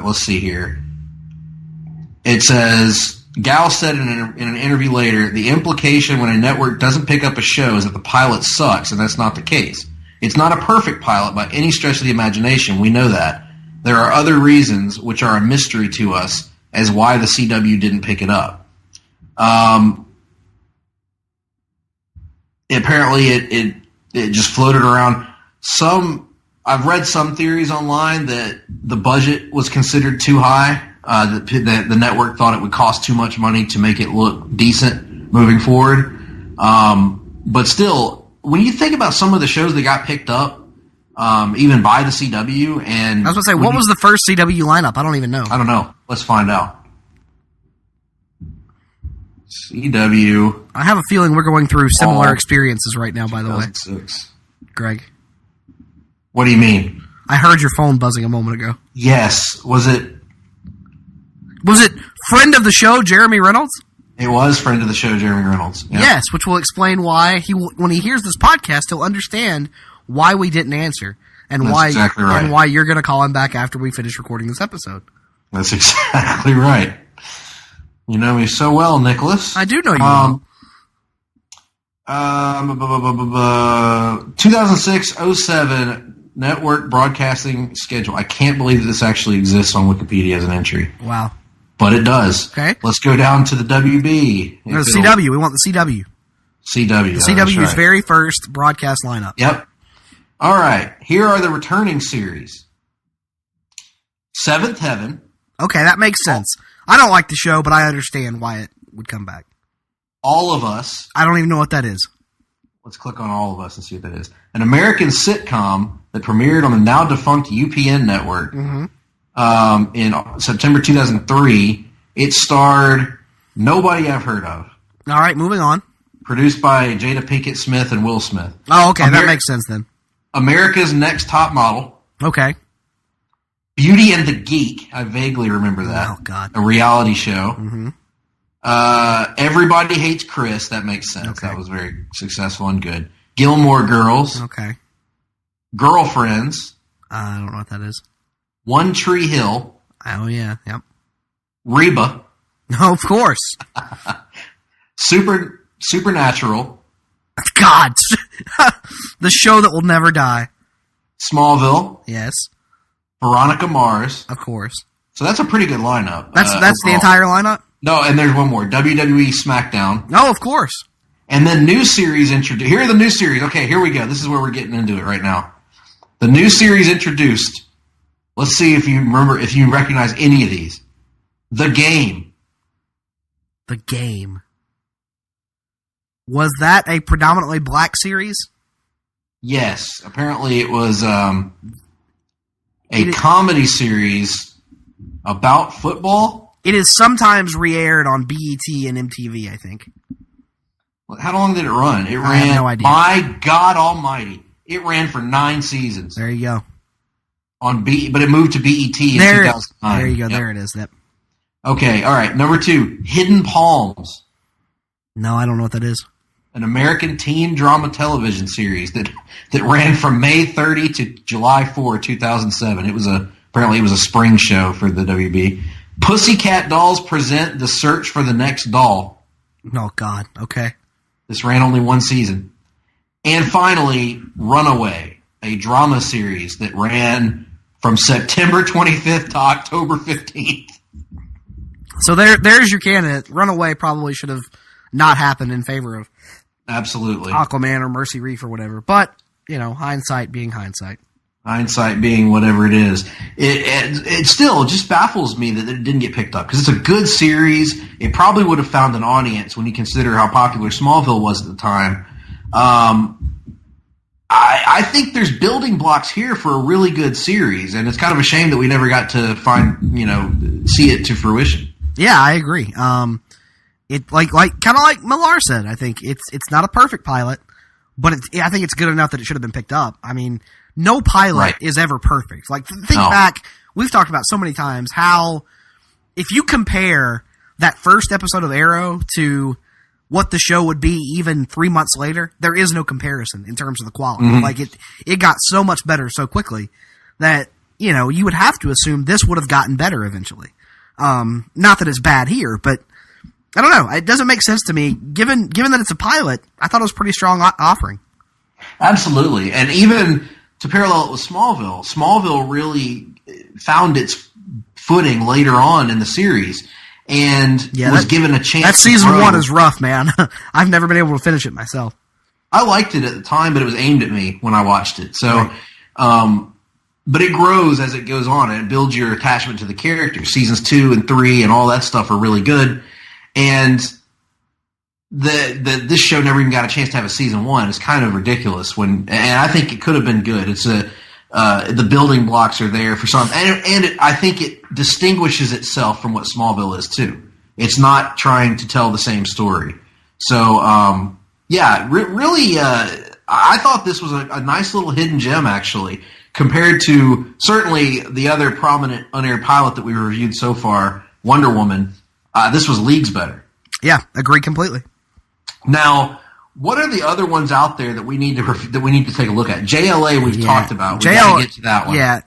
Let's see here. It says, Gow said in an interview later, the implication when a network doesn't pick up a show is that the pilot sucks, and that's not the case. It's not a perfect pilot by any stretch of the imagination. We know that. There are other reasons, which are a mystery to us, as why the CW didn't pick it up. Apparently, it just floated around. I've read some theories online that the budget was considered too high. The network thought it would cost too much money to make it look decent moving forward. But still, when you think about some of the shows that got picked up, even by the CW, and I was going to say, what was the first CW lineup? I don't even know. I don't know. Let's find out. CW. I have a feeling we're going through similar experiences right now, by the way. 2006. Greg. What do you mean? I heard your phone buzzing a moment ago. Yes. Was it friend of the show, Jeremy Reynolds? It was friend of the show, Jeremy Reynolds. Yeah. Yes, which will explain why when he hears this podcast, he'll understand why we didn't answer, and That's why exactly right. and why you're going to call him back after we finish recording this episode. That's exactly right. You know me so well, Nicholas. I do know you well. 2006-07 network broadcasting schedule. I can't believe that this actually exists on Wikipedia as an entry. Wow. But it does. Okay. Let's go down to the WB. No, the CW. We want the CW. CW. The CW's very first broadcast lineup. Yep. All right. Here are the returning series. Seventh Heaven. Okay, that makes sense. I don't like the show, but I understand why it would come back. All of Us. I don't even know what that is. Let's click on All of Us and see what that is. An American sitcom that premiered on the now-defunct UPN network in September 2003. It starred nobody I've heard of. All right, moving on. Produced by Jada Pinkett Smith and Will Smith. Oh, okay, that makes sense then. America's Next Top Model. Okay. Beauty and the Geek. I vaguely remember that. Oh, God. A reality show. Mm-hmm. Everybody Hates Chris. That makes sense. Okay. That was very successful and good. Gilmore Girls. Okay. Girlfriends. I don't know what that is. One Tree Hill. Oh, yeah. Yep. Reba. No, of course. Supernatural. God. The show that will never die. Smallville. Yes. Veronica Mars. Of course. So that's a pretty good lineup. That's the entire lineup? No, and there's one more. WWE SmackDown. No, of course. And then new series introduced. Here are the new series. Okay, here we go. This is where we're getting into it right now. The new series introduced. Let's see if you remember, if you recognize any of these. The Game. The Game. Was that a predominantly black series? Yes. Apparently it was a comedy series about football. It is sometimes re-aired on BET and MTV, I think. How long did it run? It ran. I have no idea. My God Almighty! It ran for 9 seasons. There you go. But it moved to BET in 2009. There you go. Yep. There it is. Yep. Okay. All right. Number 2, Hidden Palms. No, I don't know what that is. An American teen drama television series that ran from May 30 to July 4, 2007. Apparently it was a spring show for the WB. Pussycat Dolls present The Search for the Next Doll. Oh, God. Okay. This ran only 1 season. And finally, Runaway, a drama series that ran from September 25th to October 15th. So there's your candidate. Runaway probably should have not happened in favor of Absolutely. Aquaman or Mercy Reef or whatever. But, hindsight being hindsight. Hindsight being whatever it is. It still just baffles me that it didn't get picked up, because it's a good series. It probably would have found an audience when you consider how popular Smallville was at the time. I think there's building blocks here for a really good series, and it's kind of a shame that we never got to see it to fruition. Yeah, I agree. It kind of like Millar said. I think it's not a perfect pilot, but I think it's good enough that it should have been picked up. I mean, no pilot is ever perfect. Like, think back. We've talked about so many times how if you compare that first episode of Arrow to what the show would be even 3 months later, there is no comparison in terms of the quality. Mm-hmm. Like, it got so much better so quickly that, you would have to assume this would have gotten better eventually. Not that it's bad here, but I don't know. It doesn't make sense to me. Given that it's a pilot, I thought it was a pretty strong offering. Absolutely. And even to parallel it with Smallville really found its footing later on in the series and was given a chance. That season 1 is rough, man. I've never been able to finish it myself. I liked it at the time, but it was aimed at me when I watched it. So, but it grows as it goes on, and it builds your attachment to the characters. Seasons 2 and 3 and all that stuff are really good. And this show never even got a chance to have a season 1. It's kind of ridiculous and I think it could have been good. It's the building blocks are there for some, and I think it distinguishes itself from what Smallville is too. It's not trying to tell the same story. So, really, I thought this was a nice little hidden gem, actually, compared to certainly the other prominent unaired pilot that we reviewed so far, Wonder Woman. This was leagues better. Yeah, agree completely. Now, what are the other ones out there that we need to take a look at? JLA we've talked about. We got to get to that one. Yeah,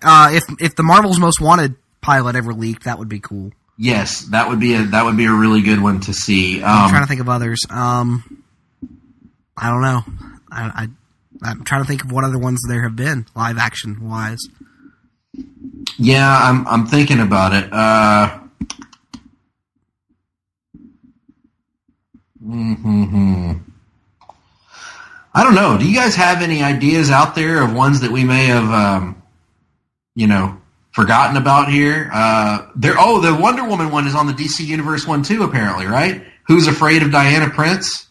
if the Marvel's Most Wanted pilot ever leaked, that would be cool. Yes, that would be a really good one to see. I'm trying to think of others. I don't know. I'm trying to think of what other ones there have been live action wise. Yeah, I'm thinking about it. I don't know. Do you guys have any ideas out there of ones that we may have, forgotten about here? The Wonder Woman one is on the DC Universe one too, apparently, right? Who's Afraid of Diana Prince?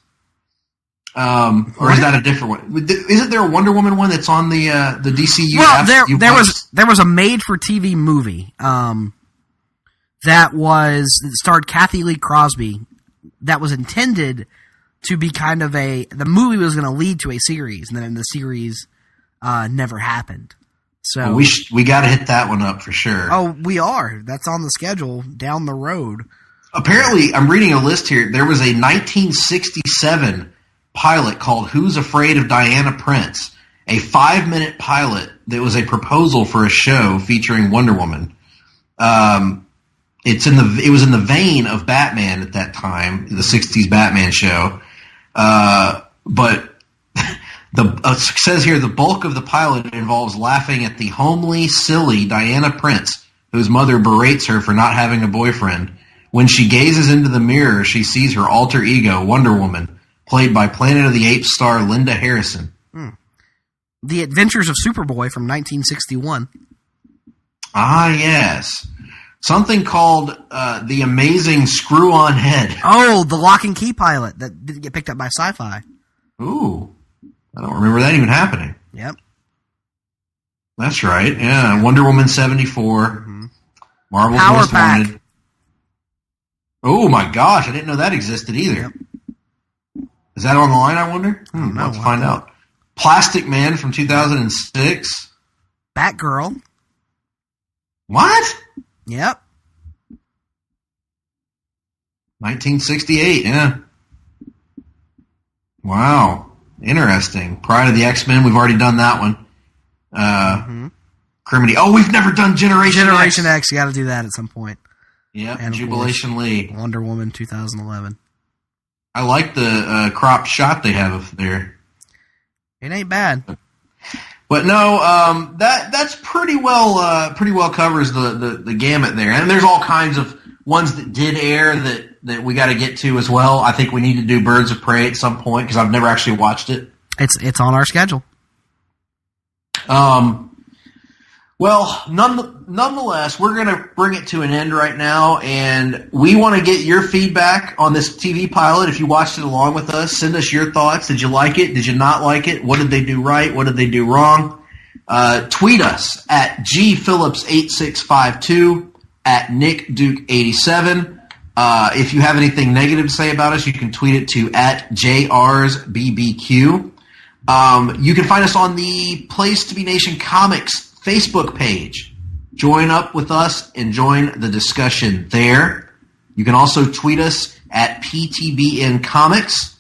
Or is that a different one? Isn't there a Wonder Woman one that's on the DCU? Well, there was a made-for-TV movie that starred Kathy Lee Crosby that was intended to be kind of the movie was going to lead to a series, and then the series never happened. So we got to hit that one up for sure. Oh, we are. That's on the schedule down the road. Apparently, I'm reading a list here. There was a 1967 pilot called Who's Afraid of Diana Prince, a 5-minute pilot that was a proposal for a show featuring Wonder Woman. It was in the vein of Batman at that time, the 60s Batman show. But it says here the bulk of the pilot involves laughing at the homely, silly Diana Prince, whose mother berates her for not having a boyfriend. When she gazes into the mirror, she sees her alter ego, Wonder Woman, played by Planet of the Apes star Linda Harrison. The Adventures of Superboy from 1961. Ah, yes. Something called The Amazing Screw-On Head. Oh, the Lock and Key pilot that didn't get picked up by Sci-Fi. Ooh. I don't remember that even happening. Yep. That's right, yeah. Wonder Woman 74. Mm-hmm. Marvel's Power Most Pack. Wanted. Oh my gosh, I didn't know that existed either. Yep. Is that on the line, I wonder? No, Let's find out. Plastic Man from 2006. Batgirl. What? Yep. 1968, yeah. Wow. Interesting. Pride of the X-Men, we've already done that one. Criminy. Oh, we've never done Generation X. You got to do that at some point. Yeah, and Jubilation League. Wonder Woman 2011. I like the cropped shot they have there. It ain't bad. But no, that's pretty well covers the gamut there. And there's all kinds of ones that did air that we got to get to as well. I think we need to do Birds of Prey at some point because I've never actually watched it. It's on our schedule. Well, nonetheless, we're going to bring it to an end right now, and we want to get your feedback on this TV pilot. If you watched it along with us, send us your thoughts. Did you like it? Did you not like it? What did they do right? What did they do wrong? Tweet us at gphillips8652, at nickduke87. If you have anything negative to say about us, you can tweet it to at jrsbbq. You can find us on the Place to Be Nation Comics Facebook page. Join up with us and join the discussion there. You can also tweet us at PTBN Comics,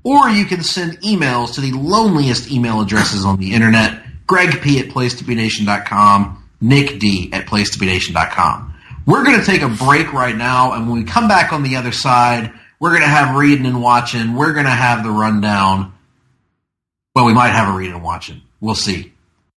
or you can send emails to the loneliest email addresses on the internet, Greg P. at placetobenation.com, Nick D. at placetobenation.com. We're going to take a break right now, and when we come back on the other side, we're going to have reading and watching. We're going to have the rundown. Well, we might have a reading and watching. We'll see.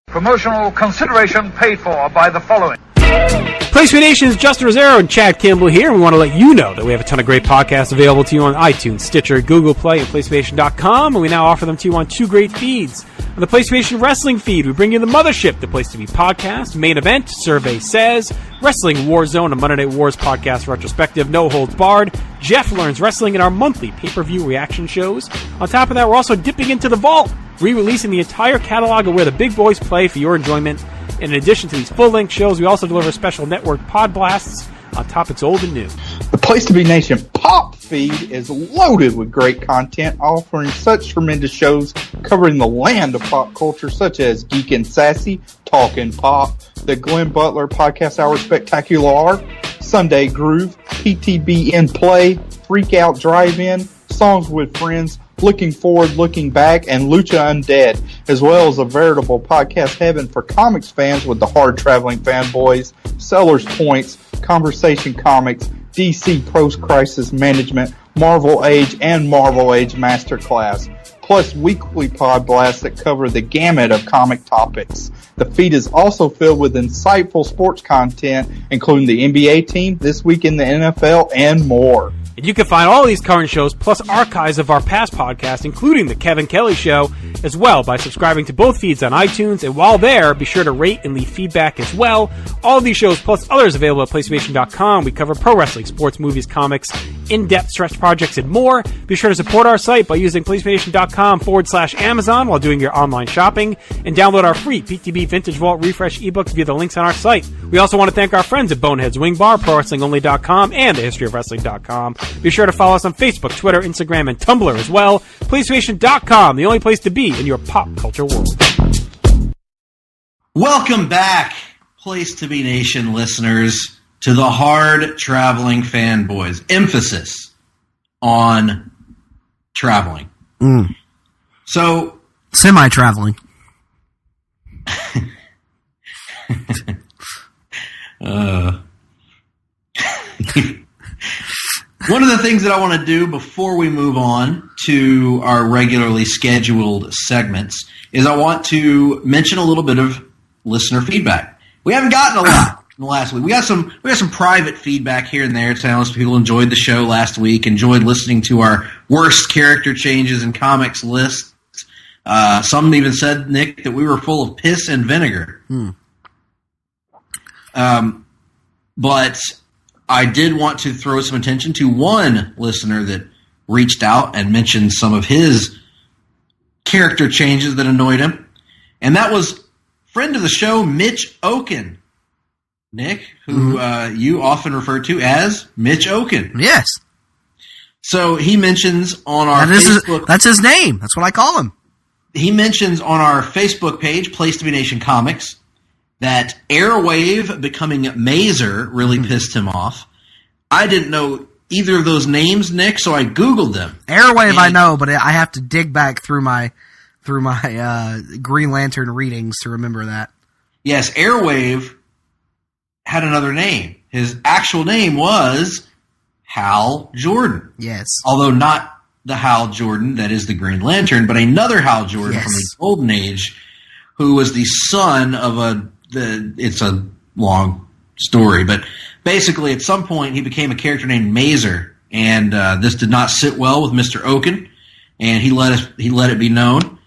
Promotional consideration paid for by the following. Place to Be Nation's Justin Rosero and Chad Kimball here, and we want to let you know that we have a ton of great podcasts available to you on iTunes, Stitcher, Google Play, and PlaceToBeNation.com, and we now offer them to you on two great feeds. On the Place to Be Nation Wrestling feed, we bring you the Mothership, the Place to Be podcast, Main Event, Survey Says, Wrestling War Zone, a Monday Night Wars podcast retrospective, No Holds Barred, Jeff Learns Wrestling, and our monthly pay-per-view reaction shows. On top of that, we're also dipping into the vault, re-releasing the entire catalog of where the big boys play for your enjoyment. In addition to these full-length shows, we also deliver special network pod blasts on topics old and new. The Place to Be Nation Pop feed is loaded with great content, offering such tremendous shows covering the land of pop culture, such as Geek and Sassy, Talkin' Pop, the Glenn Butler Podcast Hour Spectacular, Sunday Groove, PTBN Play, Freak Out Drive-In, Songs with Friends, Looking Forward, Looking Back, and Lucha Undead, as well as a veritable podcast heaven for comics fans with the Hard-Traveling Fanboys, Sellers Points, Conversation Comics, DC Post-Crisis Management, Marvel Age, and Marvel Age Masterclass, plus weekly pod blasts that cover the gamut of comic topics. The feed is also filled with insightful sports content, including the NBA team, This Week in the NFL, and more. And you can find all these current shows, plus archives of our past podcasts, including The Kevin Kelly Show, as well by subscribing to both feeds on iTunes. And while there, be sure to rate and leave feedback as well. All of these shows, plus others available at PlayStation.com. We cover pro wrestling, sports, movies, comics, in-depth stretch projects, and more. Be sure to support our site by using PlayStation.com/Amazon while doing your online shopping. And download our free PTB Vintage Vault Refresh ebooks via the links on our site. We also want to thank our friends at Boneheads Wing Bar, ProWrestlingOnly.com, and TheHistoryOfWrestling.com. Be sure to follow us on Facebook, Twitter, Instagram, and Tumblr as well. PlayStation.com, the only place to be in your pop culture world. Welcome back, Place to Be Nation listeners, to the Hard-Traveling Fanboys. Emphasis on traveling. So, semi-traveling. One of the things that I want to do before we move on to our regularly scheduled segments is I want to mention a little bit of listener feedback. We haven't gotten a lot in the last week. We got some private feedback here and there telling us people enjoyed the show last week, enjoyed listening to our worst character changes in comics lists. Some even said, Nick, that we were full of piss and vinegar. But I did want to throw some attention to one listener that reached out and mentioned some of his character changes that annoyed him. And that was friend of the show, Mitch Oken. Nick, who you often refer to as Mitch Oken. Yes. So he mentions on our Facebook... That's his name. That's what I call him. He mentions on our Facebook page, Place to Be Nation Comics, that Airwave becoming Mazer really pissed him off. I didn't know either of those names, Nick, so I Googled them. Airwave I know, but I have to dig back through my Green Lantern readings to remember that. Yes, Airwave had another name. His actual name was Hal Jordan. Yes. Although not the Hal Jordan that is the Green Lantern, but another Hal Jordan from the Golden Age, who was the son of it's a long story, but basically at some point he became a character named Mazer, and this did not sit well with Mr. Oken, and he let it be known.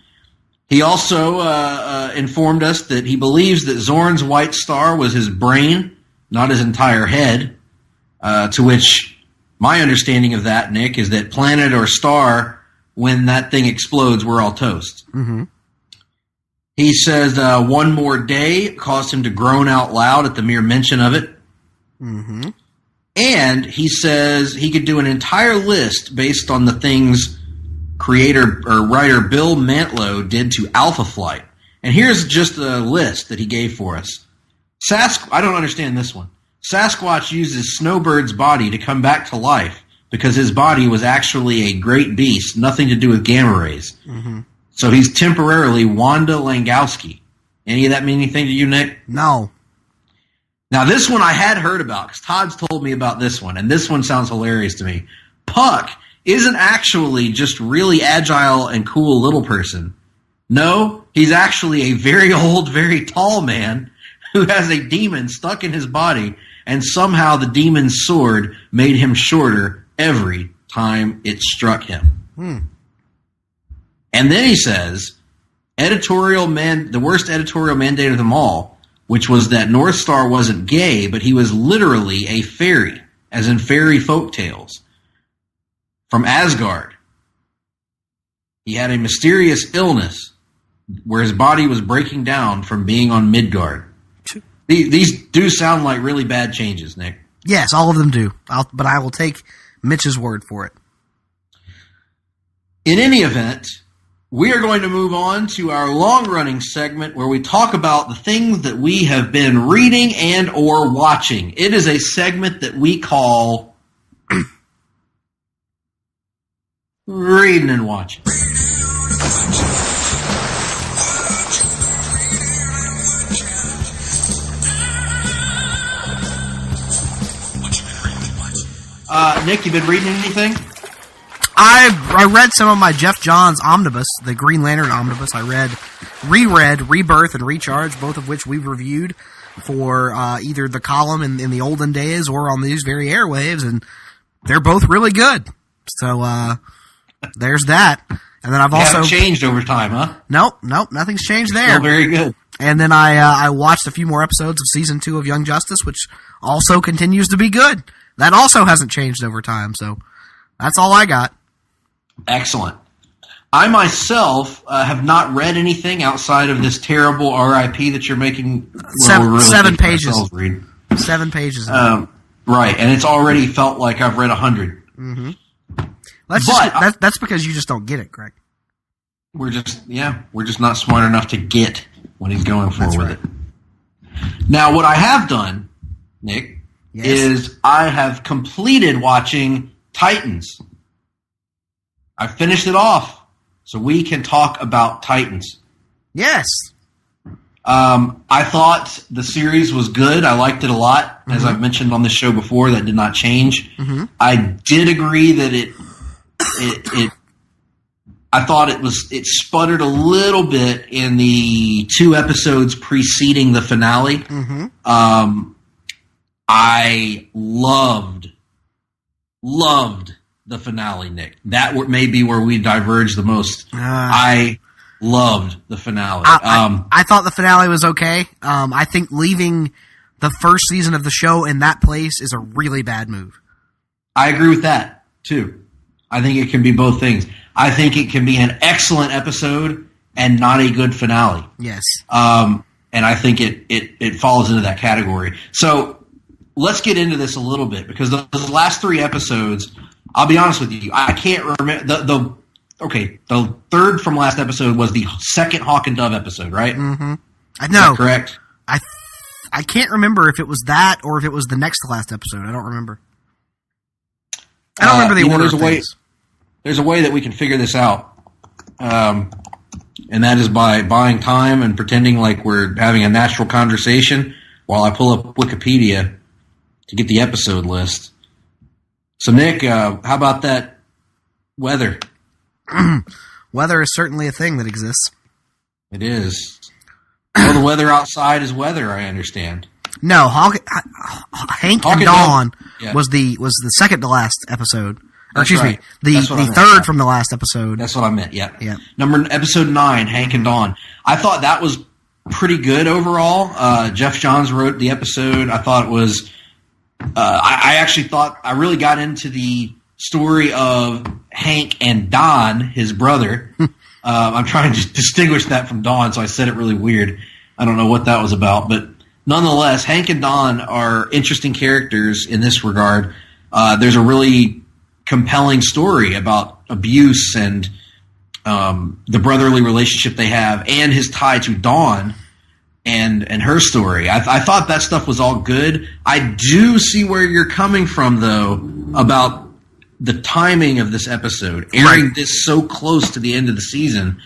He also informed us that he believes that Zorn's White Star was his brain, not his entire head, to which my understanding of that, Nick, is that planet or star, when that thing explodes, we're all toast. Mm-hmm. He says one more day caused him to groan out loud at the mere mention of it. Mm-hmm. And he says he could do an entire list based on the things creator or writer Bill Mantlo did to Alpha Flight. And here's just a list that he gave for us. I don't understand this one. Sasquatch uses Snowbird's body to come back to life because his body was actually a great beast, nothing to do with gamma rays. Mm-hmm. So he's temporarily Wanda Langowski. Any of that mean anything to you, Nick? No. Now, this one I had heard about because Todd's told me about this one, and this one sounds hilarious to me. Puck isn't actually just really agile and cool little person. No, he's actually a very old, very tall man who has a demon stuck in his body, and somehow the demon's sword made him shorter every time it struck him. And then he says, the worst editorial mandate of them all, which was that North Star wasn't gay, but he was literally a fairy, as in fairy folktales, from Asgard. He had a mysterious illness where his body was breaking down from being on Midgard. These do sound like really bad changes, Nick. Yes, all of them do. But I will take Mitch's word for it. In any event, we are going to move on to our long-running segment where we talk about the things that we have been reading and or watching. It is a segment that we call Reading and Watching. Nick, you been reading anything? I read some of my Jeff Johns omnibus, the Green Lantern omnibus. I reread Rebirth and Recharge, both of which we've reviewed for either the column in the olden days or on these very airwaves, and they're both really good. So there's that. And then I've also changed over time, huh? Nope, nothing's changed there. Still very good. And then I watched a few more episodes of season 2 of Young Justice, which also continues to be good. That also hasn't changed over time. So that's all I got. Excellent. I myself have not read anything outside of this terrible RIP that you're making. Seven pages. 7 pages. Right, and it's already felt like I've read 100. Mm-hmm. That's because you just don't get it, Greg. We're just not smart enough to get what he's going for with it. Now, what I have done, Nick, is I have completed watching Titans. I finished it off, so we can talk about Titans. Yes. I thought the series was good. I liked it a lot. As I've mentioned on this show before, that did not change. Mm-hmm. I did agree that I thought it sputtered a little bit in the 2 episodes preceding the finale. Mm-hmm. I loved the finale, Nick. That may be where we diverged the most. I loved the finale. I thought the finale was okay. I think leaving the first season of the show in that place is a really bad move. I agree with that, too. I think it can be both things. I think it can be an excellent episode and not a good finale. Yes. and I think it falls into that category. So let's get into this a little bit, because those last 3 episodes, I'll be honest with you, I can't remember the third from last episode was the second Hawk and Dove episode, right? Mm-hmm. I know. Correct. I can't remember if it was that or if it was the next to last episode. I don't remember. I don't remember the order of things. There's a way that we can figure this out, and that is by buying time and pretending like we're having a natural conversation while I pull up Wikipedia to get the episode list. So, Nick, how about that weather? Weather is certainly a thing that exists. It is. Well, the weather outside is weather, I understand. No, Hank and Dawn was the second to last episode. Or, excuse me, the third from the last episode. That's what I meant. Yeah. Episode 9, Hank and Dawn. I thought that was pretty good overall. Jeff Johns wrote the episode. I thought it was. I actually thought I really got into the story of Hank and Don, his brother. I'm trying to distinguish that from Dawn, so I said it really weird. I don't know what that was about, but nonetheless, Hank and Don are interesting characters in this regard. There's a really compelling story about abuse and the brotherly relationship they have, and his tie to Dawn and her story. I thought that stuff was all good. I do see where you're coming from, though, about the timing of this episode. Airing this so close to the end of the season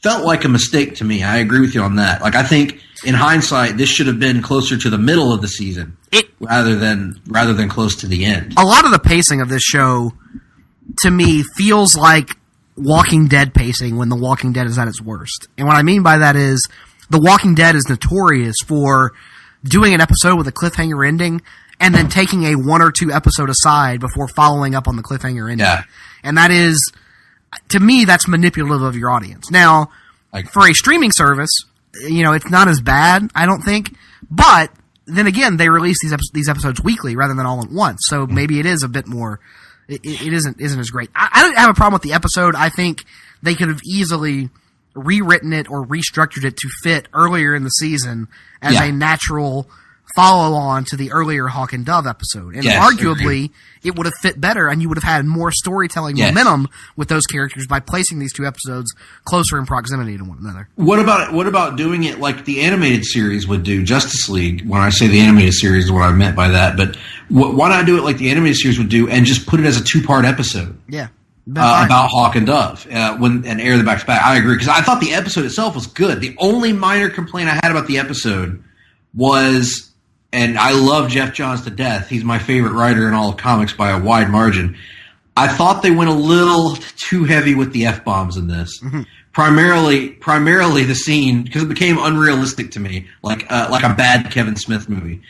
felt like a mistake to me. I agree with you on that. Like, I think in hindsight, this should have been closer to the middle of the season rather than close to the end. A lot of the pacing of this show, to me, feels like Walking Dead pacing when The Walking Dead is at its worst. And what I mean by that is, The Walking Dead is notorious for doing an episode with a cliffhanger ending and then taking a 1 or 2 episode aside before following up on the cliffhanger ending. Yeah. And that is, to me, that's manipulative of your audience. Now, for a streaming service, it's not as bad, I don't think. But then again, they release these episodes weekly rather than all at once. So maybe it is a bit more. It isn't as great. I don't have a problem with the episode. I think they could have easily rewritten it or restructured it to fit earlier in the season as a natural follow-on to the earlier Hawk and Dove episode. And arguably, it would have fit better, and you would have had more storytelling momentum with those characters by placing these 2 episodes closer in proximity to one another. What about doing it like the animated series would do, Justice League? When I say the animated series is what I meant by that, but why not do it like the animated series would do and just put it as a 2-part episode? Yeah. About Hawk and Dove and air the back-to-back. I agree, because I thought the episode itself was good. The only minor complaint I had about the episode was, and I love Jeff Johns to death, he's my favorite writer in all of comics by a wide margin, I thought they went a little too heavy with the F-bombs in this. Mm-hmm. Primarily the scene, because it became unrealistic to me, like a bad Kevin Smith movie.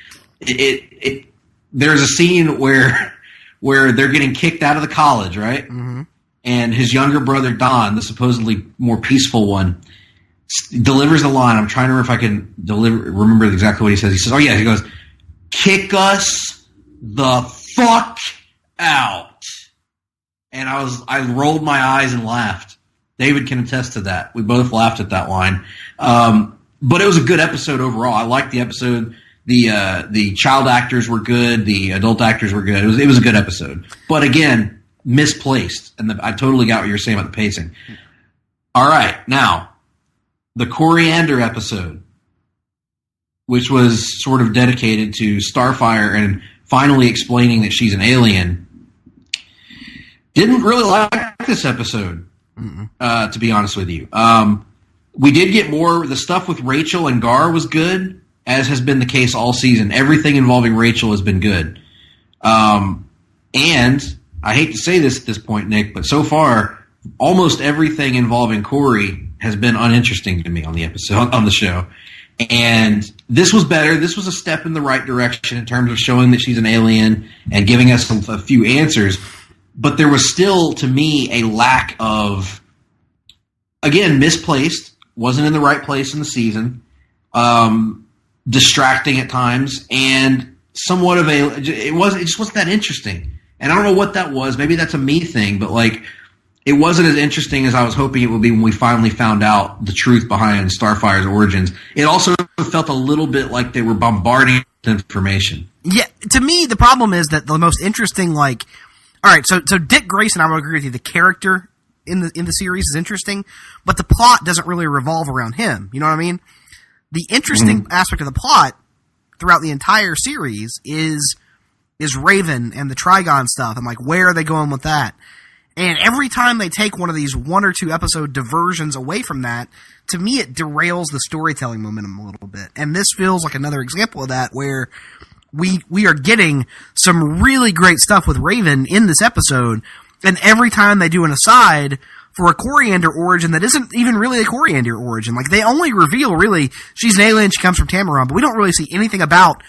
There's a scene where they're getting kicked out of the college, right? Mm-hmm. And his younger brother, Don, the supposedly more peaceful one, delivers a line. I'm trying to remember if I can remember exactly what he says. He says, he goes, "Kick us the fuck out." And I rolled my eyes and laughed. David can attest to that. We both laughed at that line. But it was a good episode overall. I liked the episode. The child actors were good. The adult actors were good. It was a good episode. But again, misplaced. And I totally got what you're saying about the pacing. All right. Now, the Coriander episode, which was sort of dedicated to Starfire and finally explaining that she's an alien, didn't really like this episode, to be honest with you. We did get more. The stuff with Rachel and Gar was good, as has been the case all season. Everything involving Rachel has been good. And I hate to say this at this point, Nick, but so far, almost everything involving Corey has been uninteresting to me on the show. And this was better. This was a step in the right direction in terms of showing that she's an alien and giving us a few answers. But there was still, to me, a lack of, again, misplaced, wasn't in the right place in the season, distracting at times, and somewhat of it just wasn't that interesting. And I don't know what that was. Maybe that's a me thing, but it wasn't as interesting as I was hoping it would be when we finally found out the truth behind Starfire's origins. It also felt a little bit like they were bombarding with information. Yeah, to me, the problem is that the most interesting, like, all right, so Dick Grayson, I would agree with you. The character in the series is interesting, but the plot doesn't really revolve around him. You know what I mean? The interesting aspect of the plot throughout the entire series is Raven and the Trigon stuff, and like, where are they going with that? And every time they take one of these 1 or 2 episode diversions away from that, to me it derails the storytelling momentum a little bit. And this feels like another example of that, where we are getting some really great stuff with Raven in this episode, and every time they do an aside for a Coriander origin that isn't even really a Coriander origin. Like, they only reveal, really, she's an alien, she comes from Tamaran, but we don't really see anything about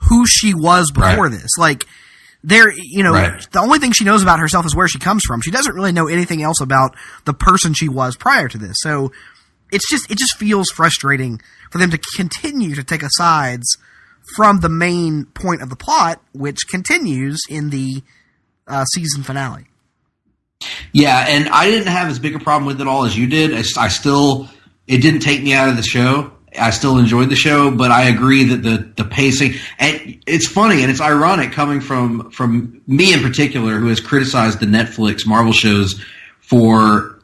who she was before this. Like, the only thing she knows about herself is where she comes from. She doesn't really know anything else about the person she was prior to this. So it just feels frustrating for them to continue to take asides from the main point of the plot, which continues in the season finale. Yeah, and I didn't have as big a problem with it all as you did. It didn't take me out of the show. I still enjoyed the show, but I agree that the pacing, and it's funny and it's ironic coming from me in particular, who has criticized the Netflix Marvel shows for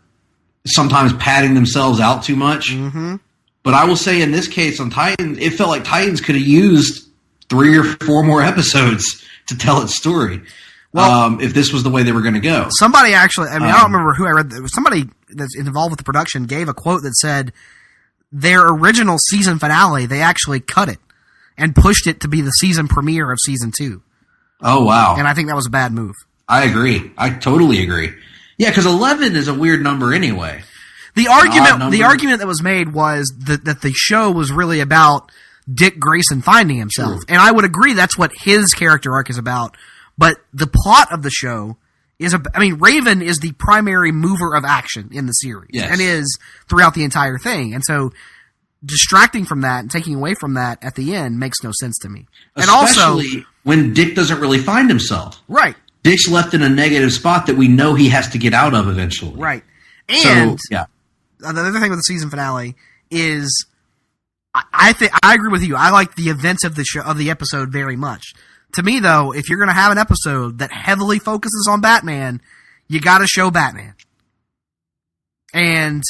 sometimes padding themselves out too much. Mm-hmm. But I will say in this case on Titans, it felt like Titans could have used 3 or 4 more episodes to tell its story. Well, if this was the way they were going to go. Somebody actually, I don't remember who I read, somebody that's involved with the production gave a quote that said their original season finale, they actually cut it and pushed it to be the season premiere of season 2. Oh, wow. And I think that was a bad move. I agree. I totally agree. Yeah, because 11 is a weird number anyway. The argument that was made was that the show was really about Dick Grayson finding himself. Sure. And I would agree that's what his character arc is about. But the plot of the show is, Raven is the primary mover of action in the series. Yes. And is throughout the entire thing. And so distracting from that and taking away from that at the end makes no sense to me. Especially and also, when Dick doesn't really find himself. Right. Dick's left in a negative spot that we know he has to get out of eventually. Right. And so, yeah. The other thing with the season finale is I agree with you. I like the events of the show, of the episode very much. To me, though, if you're going to have an episode that heavily focuses on Batman, you got to show Batman. And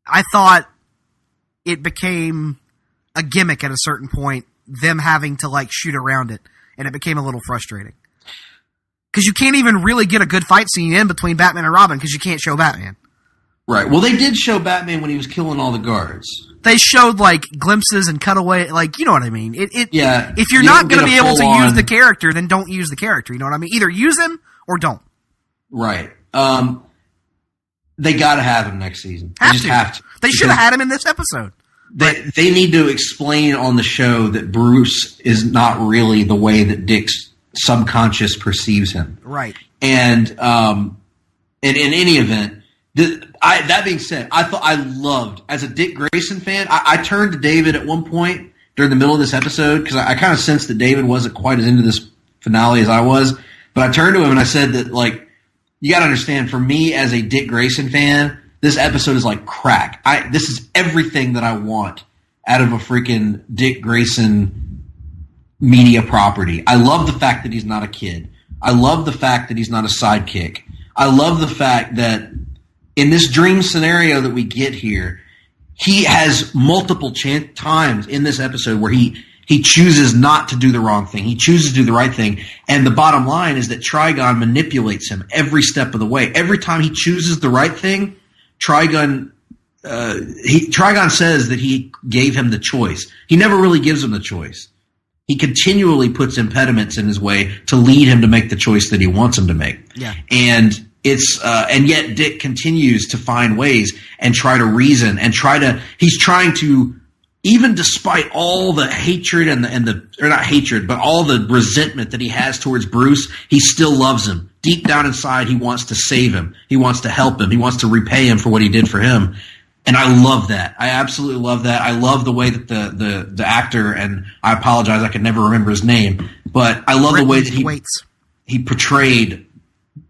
I thought it became a gimmick at a certain point, them having to like shoot around it, and it became a little frustrating. Because you can't even really get a good fight scene in between Batman and Robin because you can't show Batman. Right. Well, they did show Batman when he was killing all the guards. They showed like glimpses and cutaway, like, you know what I mean. Yeah. If you're not going to be able to use the character, then don't use the character. You know what I mean? Either use him or don't. Right. They got to have him next season. Have to. They should have had him in this episode. They need to explain on the show that Bruce is not really the way that Dick's subconscious perceives him. Right. And in any event, that being said, I loved, as a Dick Grayson fan, I turned to David at one point during the middle of this episode because I kind of sensed that David wasn't quite as into this finale as I was. But I turned to him and I said that, like, you got to understand, for me as a Dick Grayson fan, this episode is like crack. This is everything that I want out of a freaking Dick Grayson media property. I love the fact that he's not a kid. I love the fact that he's not a sidekick. I love the fact that in this dream scenario that we get here, he has multiple times in this episode where he chooses not to do the wrong thing. He chooses to do the right thing. And the bottom line is that Trigon manipulates him every step of the way. Every time he chooses the right thing, Trigon says that he gave him the choice. He never really gives him the choice. He continually puts impediments in his way to lead him to make the choice that he wants him to make. Yeah. And yet Dick continues to find ways and try to reason and he's trying to, even despite all the hatred or not hatred, but all the resentment that he has towards Bruce, he still loves him. Deep down inside, he wants to save him. He wants to help him. He wants to repay him for what he did for him. And I love that. I absolutely love that. I love the way that the actor, and I apologize, I can never remember his name, but I love the way that he portrayed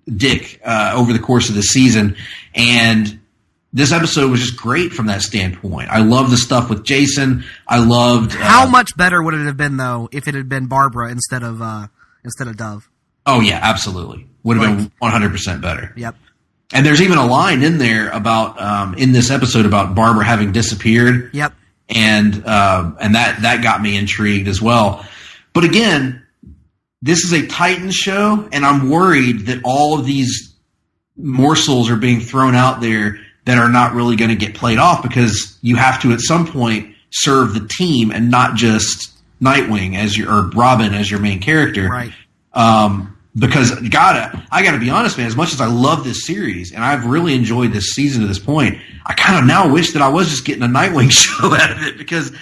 Dick over the course of the season, and this episode was just great from that standpoint. I love the stuff with Jason. I loved how much better would it have been though if it had been Barbara instead of Dove? Oh yeah, absolutely. Would have been 100% better. Yep. And there's even a line in there about in this episode about Barbara having disappeared. Yep. And that got me intrigued as well. But again, this is a Titans show, and I'm worried that all of these morsels are being thrown out there that are not really going to get played off, because you have to at some point serve the team and not just Nightwing or Robin as your main character. Right. Because I gotta be honest, man, as much as I love this series and I've really enjoyed this season to this point, I kind of now wish that I was just getting a Nightwing show out of it, because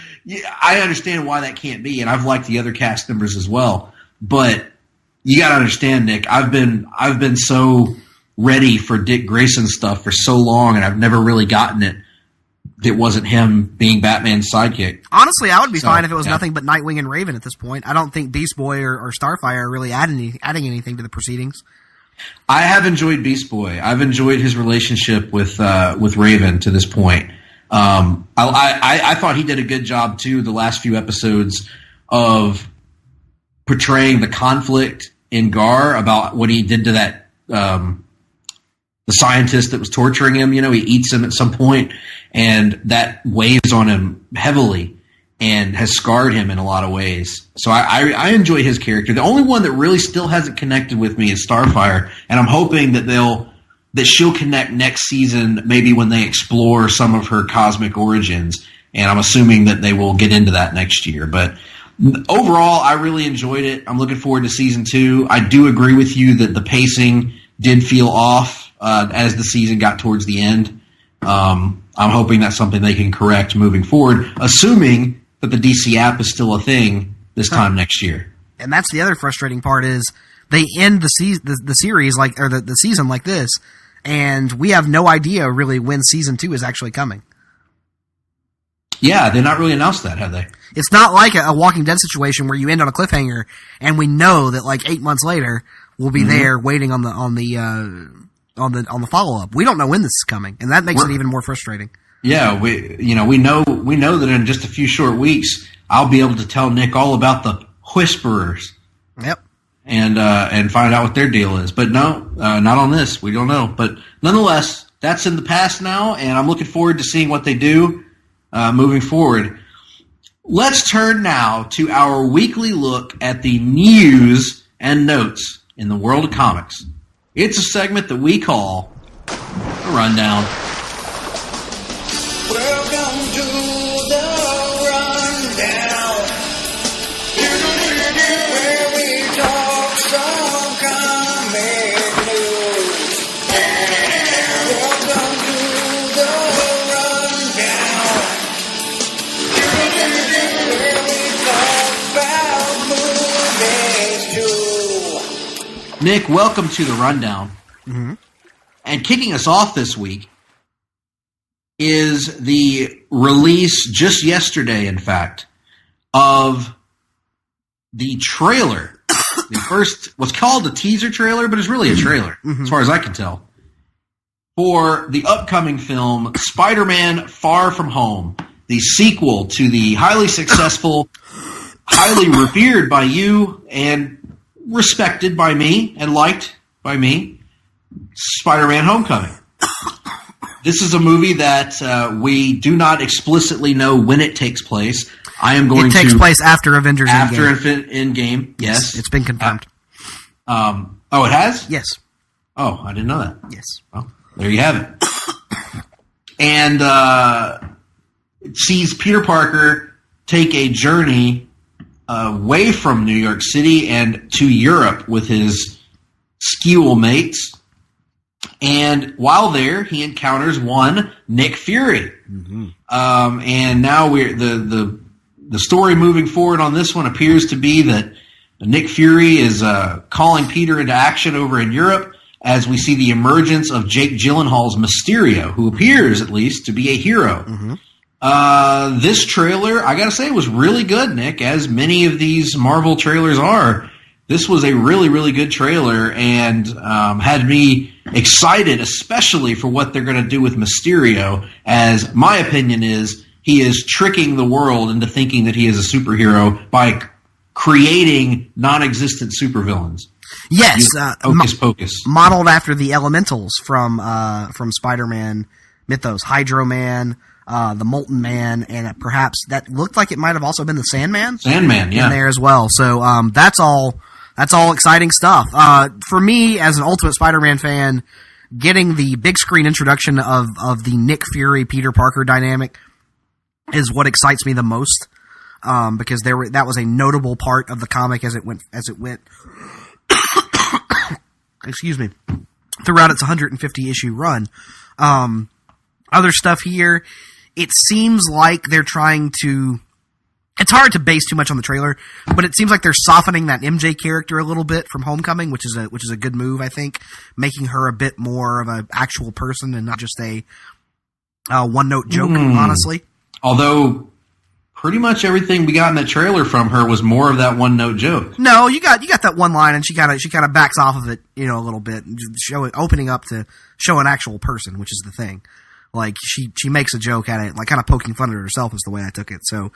I understand why that can't be, and I've liked the other cast members as well. But you gotta understand, Nick, I've been so ready for Dick Grayson stuff for so long, and I've never really gotten it. It wasn't him being Batman's sidekick. Honestly, I would be fine if it was nothing but Nightwing and Raven at this point. I don't think Beast Boy or Starfire are really adding anything to the proceedings. I have enjoyed Beast Boy. I've enjoyed his relationship with Raven to this point. I thought he did a good job too the last few episodes of portraying the conflict in Gar about what he did to that the scientist that was torturing him. You know, he eats him at some point, and that weighs on him heavily and has scarred him in a lot of ways. So I enjoy his character. The only one that really still hasn't connected with me is Starfire, and I'm hoping that she'll connect next season, maybe when they explore some of her cosmic origins, and I'm assuming that they will get into that next year. But overall, I really enjoyed it. I'm looking forward to season 2. I do agree with you that the pacing did feel off as the season got towards the end. I'm hoping that's something they can correct moving forward, assuming that the DC app is still a thing this time next year. And that's the other frustrating part is they end the series like, or the season like this, and we have no idea really when season 2 is actually coming. Yeah, they're not really announced that, have they? It's not like a Walking Dead situation where you end on a cliffhanger and we know that like 8 months later we'll be there waiting on the follow up. We don't know when this is coming, and that makes it even more frustrating. Yeah, we know that in just a few short weeks I'll be able to tell Nick all about the Whisperers. Yep. And find out what their deal is. But no, not on this. We don't know. But nonetheless, that's in the past now, and I'm looking forward to seeing what they do moving forward. Let's turn now to our weekly look at the news and notes in the world of comics. It's a segment that we call The Rundown. Welcome to The Rundown, where we talk some comic news. Welcome to The Rundown, where we talk about movies too. Nick, welcome to The Rundown. Mm-hmm. And kicking us off this week is the release just yesterday, in fact, of the trailer. The first, what's called a teaser trailer, but it's really a trailer, as far as I can tell, for the upcoming film Spider-Man Far From Home, the sequel to the highly successful, highly revered by you, and respected by me, and liked by me, Spider-Man Homecoming. This is a movie that we do not explicitly know when it takes place. It takes place after Avengers Endgame. After Endgame, yes. It's been confirmed. Oh, it has? Yes. Oh, I didn't know that. Yes. Well, there you have it. And it sees Peter Parker take a journey away from New York City and to Europe with his skewel mates. And while there, he encounters one Nick Fury. Mm-hmm. And now the story moving forward on this one appears to be that Nick Fury is calling Peter into action over in Europe as we see the emergence of Jake Gyllenhaal's Mysterio, who appears, at least, to be a hero. Mm-hmm. This trailer, I gotta say, was really good, Nick, as many of these Marvel trailers are. this was a really, really good trailer and had me excited, especially for what they're going to do with Mysterio, as my opinion is he is tricking the world into thinking that he is a superhero by creating non-existent supervillains. Yes, Hocus Pocus. Modeled after the Elementals from Spider-Man mythos, Hydro Man, the Molten Man, and perhaps that looked like it might have also been the Sandman. Sandman, yeah, in there as well. So that's all exciting stuff. For me, as an Ultimate Spider-Man fan, getting the big screen introduction of the Nick Fury Peter Parker dynamic is what excites me the most, because that was a notable part of the comic as it went. Excuse me. Throughout its 150 issue run. Other stuff here, it seems like they're trying to. It's hard to base too much on the trailer, but it seems like they're softening that MJ character a little bit from Homecoming, which is a good move, I think, making her a bit more of an actual person and not just a one-note joke, honestly. Although pretty much everything we got in that trailer from her was more of that one-note joke. No, you got that one line, and she kind of backs off of it, a little bit, opening up to show an actual person, which is the thing. Like, she makes a joke at it, like, kind of poking fun at herself is the way I took it. So,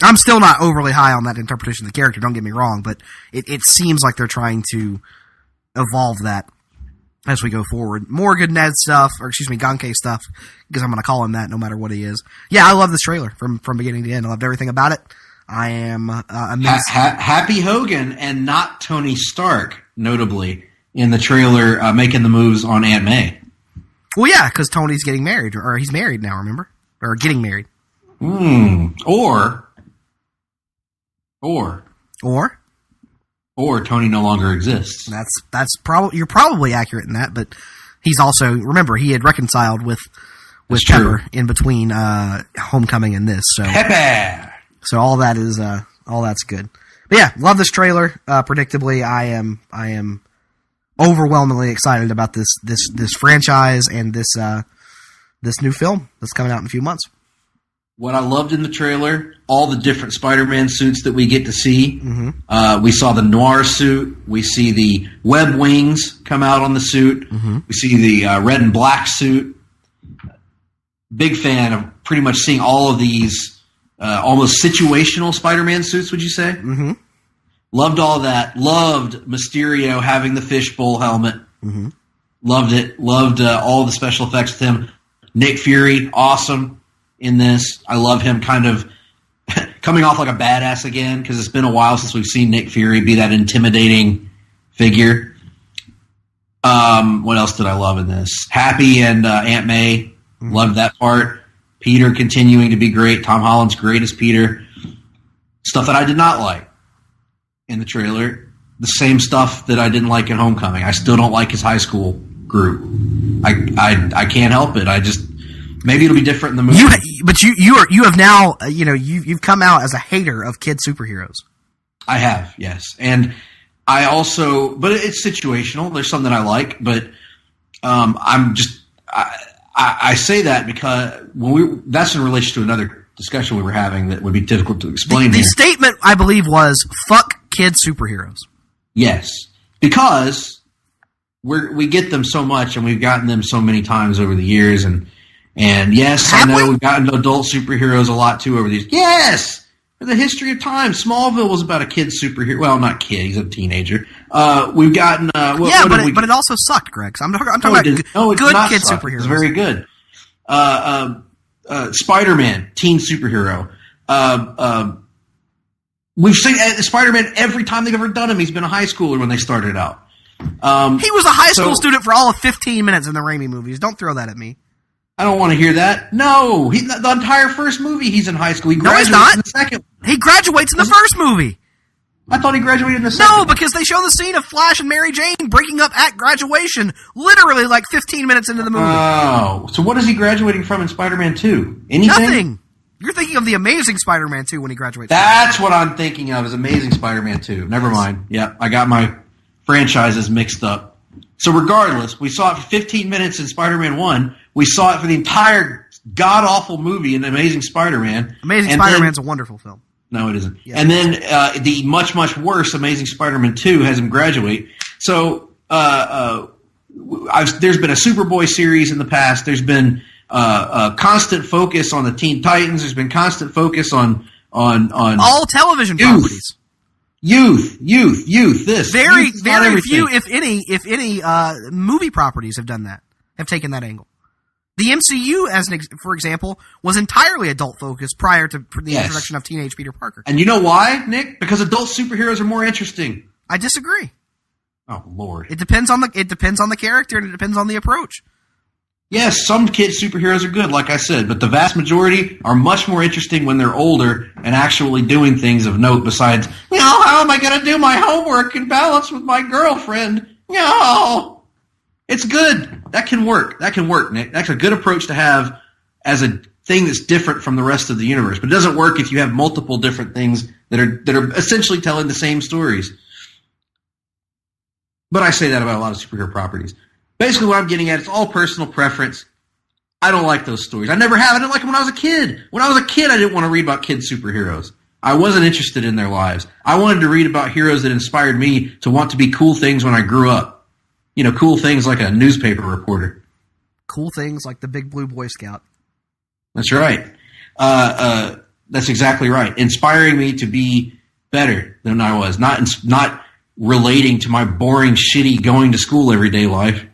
I'm still not overly high on that interpretation of the character, don't get me wrong, but it seems like they're trying to evolve that as we go forward. More good Ned stuff, or excuse me, Ganke stuff, because I'm going to call him that no matter what he is. Yeah, I love this trailer from beginning to end. I loved everything about it. I am Happy Hogan and not Tony Stark, notably, in the trailer making the moves on Aunt May. Well, yeah, because Tony's getting married, or he's married now, remember? Or getting married. Or Tony no longer exists. That's probably, you're probably accurate in that, but he's also, remember, he had reconciled with Pepper in between Homecoming and this. So Pepper. So all that's good. But yeah, love this trailer. Predictably, I am overwhelmingly excited about this franchise and this new film that's coming out in a few months. What I loved in the trailer, all the different Spider-Man suits that we get to see. Mm-hmm. We saw the noir suit. We see the web wings come out on the suit. Mm-hmm. We see the red and black suit. Big fan of pretty much seeing all of these almost situational Spider-Man suits, would you say? Mm-hmm. Loved all that. Loved Mysterio having the fishbowl helmet. Mm-hmm. Loved it. Loved all the special effects with him. Nick Fury, awesome in this. I love him kind of coming off like a badass again, because it's been a while since we've seen Nick Fury be that intimidating figure. What else did I love in this? Happy and Aunt May. Mm-hmm. Loved that part. Peter continuing to be great. Tom Holland's great as Peter. Stuff that I did not like in the trailer, the same stuff that I didn't like in Homecoming. I still don't like his high school group. I can't help it. I just, maybe it'll be different in the movie. You have now, you've come out as a hater of kid superheroes. I have, yes. And I also, but it's situational. There's some that I like, but I say that because that's in relation to another discussion we were having that would be difficult to explain. The statement, I believe, was fuck kid superheroes. Yes, because we get them so much, and we've gotten them so many times over the years, and yes, I know we've gotten adult superheroes a lot too over these. Yes, for the history of time, Smallville was about a kid superhero. Well, not kid; he's a teenager. We've gotten but it also sucked, Greg. So I'm talking about good kid superheroes. It's very good. Spider-Man, teen superhero. We've seen Spider-Man every time they've ever done him. He's been a high schooler when they started out. He was a high school student for all of 15 minutes in the Raimi movies. Don't throw that at me. I don't want to hear that. No, the entire first movie he's in high school. No, he's not. In the second. He graduates in the first movie. I thought he graduated in the second. No, because they show the scene of Flash and Mary Jane breaking up at graduation, literally like 15 minutes into the movie. Oh, so what is he graduating from in Spider-Man 2? Anything? Nothing. You're thinking of the Amazing Spider-Man 2 when he graduates. That's what I'm thinking of, is Amazing Spider-Man 2. Never mind. Yeah, I got my franchises mixed up. So regardless, we saw it for 15 minutes in Spider-Man 1. We saw it for the entire god-awful movie in Amazing Spider-Man. Amazing Spider-Man's a wonderful film. No, it isn't. Yeah. And then the much, much worse Amazing Spider-Man 2 has him graduate. So there's been a Superboy series in the past. There's been a constant focus on the Teen Titans. There's been constant focus on all television properties. Youth. This Very few, if any, movie properties have done that. Have taken that angle. The MCU, for example, was entirely adult focused prior to the introduction of teenage Peter Parker. And you know why, Nick? Because adult superheroes are more interesting. I disagree. Oh Lord! It depends on the character and it depends on the approach. Yes, some kids superheroes are good, like I said, but the vast majority are much more interesting when they're older and actually doing things of note. Besides, how am I going to do my homework and balance with my girlfriend? No, it's good. That can work. Nick. That's a good approach to have as a thing that's different from the rest of the universe. But it doesn't work if you have multiple different things that are essentially telling the same stories. But I say that about a lot of superhero properties. Basically, what I'm getting at, it's all personal preference. I don't like those stories. I never have. I didn't like them when I was a kid. When I was a kid, I didn't want to read about kid superheroes. I wasn't interested in their lives. I wanted to read about heroes that inspired me to want to be cool things when I grew up. Cool things like a newspaper reporter. Cool things like the Big Blue Boy Scout. That's right. That's exactly right. Inspiring me to be better than I was. Not relating to my boring, shitty, going to school everyday life.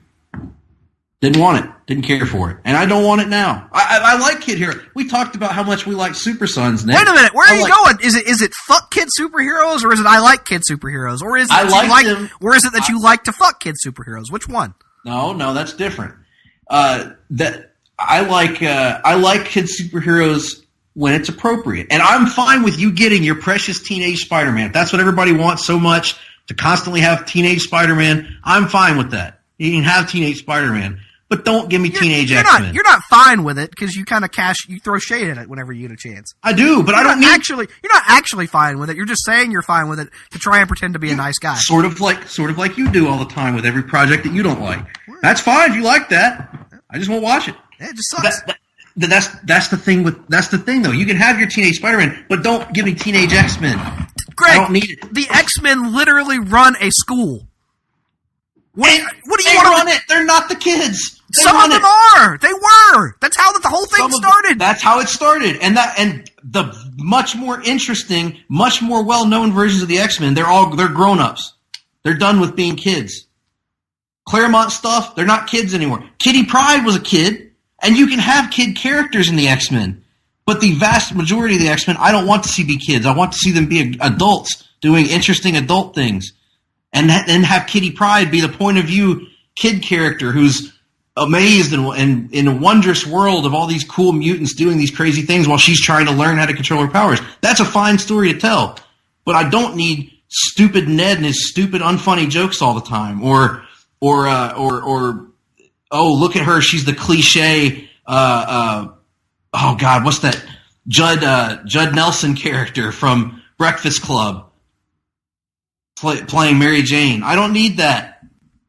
Didn't want it. Didn't care for it. And I don't want it now. I like Kid Hero. We talked about how much we like Super Sons, Nick. Wait a minute. Where are you going? Is it fuck kid superheroes or is it I like kid superheroes? Or is it that you like to fuck kid superheroes? Which one? No, that's different. That I like kid superheroes when it's appropriate. And I'm fine with you getting your precious teenage Spider-Man. If that's what everybody wants so much, to constantly have teenage Spider-Man, I'm fine with that. You can have teenage Spider-Man, but don't give me teenage X-Men. You're not fine with it because you kind of you throw shade at it whenever you get a chance. I do, but you're not actually fine with it. You're just saying you're fine with it to try and pretend to be a nice guy. Sort of like you do all the time with every project that you don't like. That's fine if you like that. I just won't watch it. Yeah, it just sucks. That's the thing though. You can have your teenage Spider-Man, but don't give me teenage X-Men. Greg, I don't need it. The X-Men literally run a school. What do you they want run it? They're not the kids. Some of them are. They were. That's how the whole thing started. That's how it started. And the much more interesting, much more well-known versions of the X-Men, they're grown-ups. They're done with being kids. Claremont stuff, they're not kids anymore. Kitty Pryde was a kid, and you can have kid characters in the X-Men. But the vast majority of the X-Men, I don't want to see be kids. I want to see them be adults doing interesting adult things. And have Kitty Pryde be the point of view kid character who's amazed and in a wondrous world of all these cool mutants doing these crazy things while she's trying to learn how to control her powers. That's a fine story to tell. But I don't need stupid Ned and his stupid unfunny jokes all the time. Or look at her, she's the cliche oh God, what's that Judd Nelson character from Breakfast Club playing Mary Jane. I don't need that.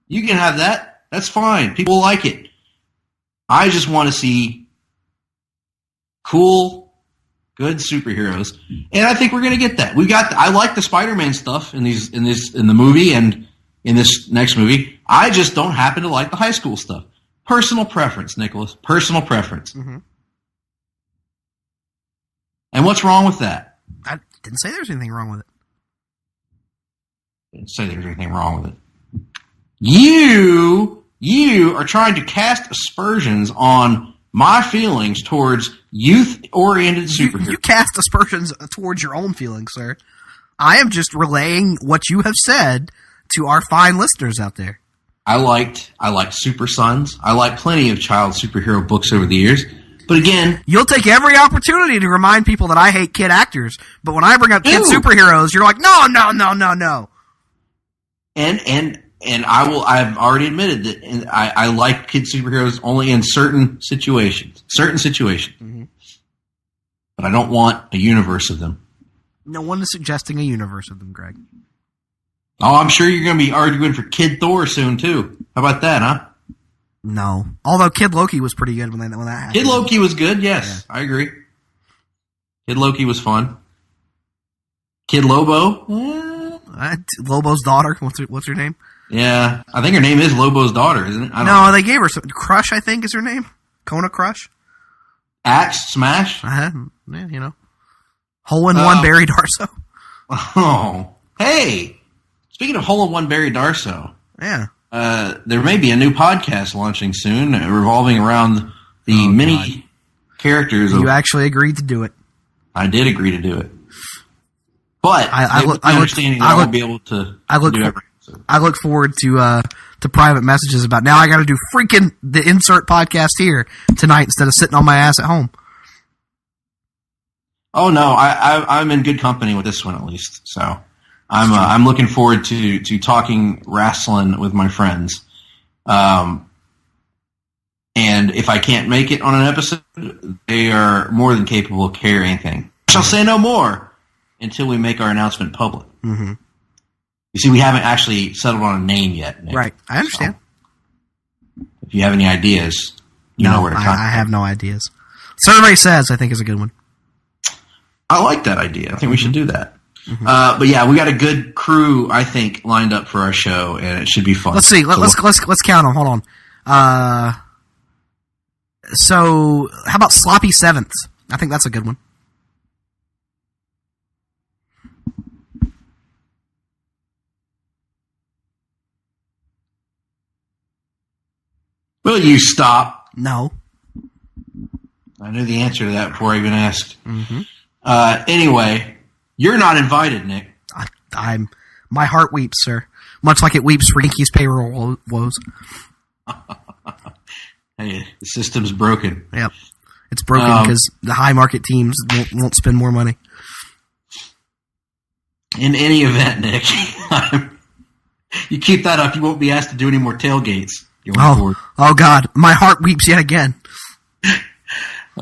You can have that. That's fine. People like it. I just want to see cool, good superheroes, and I think we're going to get that. I like the Spider-Man stuff in the movie and in this next movie. I just don't happen to like the high school stuff. Personal preference, Nicholas. Personal preference. Mm-hmm. And what's wrong with that? I didn't say there's anything wrong with it. Didn't say there's anything wrong with it. You are trying to cast aspersions on my feelings towards youth-oriented superheroes. You cast aspersions towards your own feelings, sir. I am just relaying what you have said to our fine listeners out there. I liked Super Sons. I liked plenty of child superhero books over the years. But again, you'll take every opportunity to remind people that I hate kid actors. But when I bring up kid superheroes, you're like, no. And I've already admitted that I like kid superheroes only in certain situations. Mm-hmm. But I don't want a universe of them. No one is suggesting a universe of them, Greg. Oh, I'm sure you're going to be arguing for Kid Thor soon, too. How about that, huh? No. Although Kid Loki was pretty good when that happened. Kid Loki was good, yes. Yeah. I agree. Kid Loki was fun. Kid Lobo. Lobo's daughter. What's her name? Yeah, I think her name is Lobo's daughter, isn't it? I don't know. They gave her some Crush. I think is her name. Kona Crush. Axe Smash. Yeah, you know, Hole in One Barry Darso. Oh, hey! Speaking of Hole in One Barry Darso, yeah, there may be a new podcast launching soon, revolving around the many characters. You actually agreed to do it. I did agree to do it, but I won't be able to do everything. I look forward to private messages about now I got to do freaking the insert podcast here tonight instead of sitting on my ass at home. Oh no, I'm in good company with this one at least. So I'm looking forward to talking wrestling with my friends. And if I can't make it on an episode, they are more than capable of carrying anything. I shall say no more until we make our announcement public. Mm-hmm. You see, we haven't actually settled on a name yet, Nick. Right, I understand. So, if you have any ideas, you know where to contact. I have no ideas. Survey Says, I think, is a good one. I like that idea. I think we should do that. Mm-hmm. But yeah, we got a good crew, I think, lined up for our show, and it should be fun. Let's see. Let's count them. Hold on. So how about Sloppy Sevenths? I think that's a good one. Will you stop? No. I knew the answer to that before I even asked. Mm-hmm. Anyway, you're not invited, Nick. My heart weeps, sir. Much like it weeps for Inky's payroll woes. Hey, the system's broken. Yep. It's broken because the high market teams won't spend more money. In any event, Nick, you keep that up, you won't be asked to do any more tailgates. Oh God, my heart weeps yet again.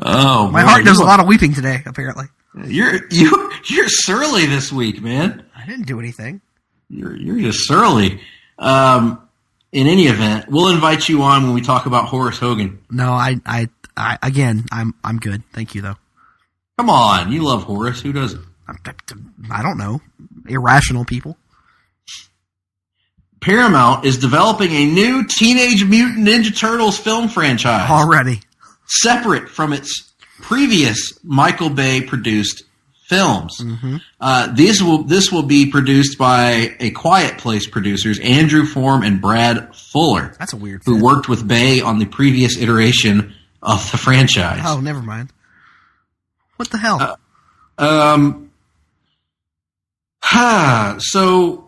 Oh, my heart does a lot of weeping today. Apparently, you're surly this week, man. I didn't do anything. You're just surly. In any event, we'll invite you on when we talk about Horace Hogan. No, I'm good. Thank you, though. Come on, you love Horace. Who doesn't? I don't know. Irrational people. Paramount is developing a new Teenage Mutant Ninja Turtles film franchise. Already. Separate from its previous Michael Bay produced films. Mm-hmm. This will be produced by A Quiet Place producers Andrew Form and Brad Fuller. That's a weird who fit. worked with Bay on the previous iteration of the franchise. Oh, never mind. What the hell? So,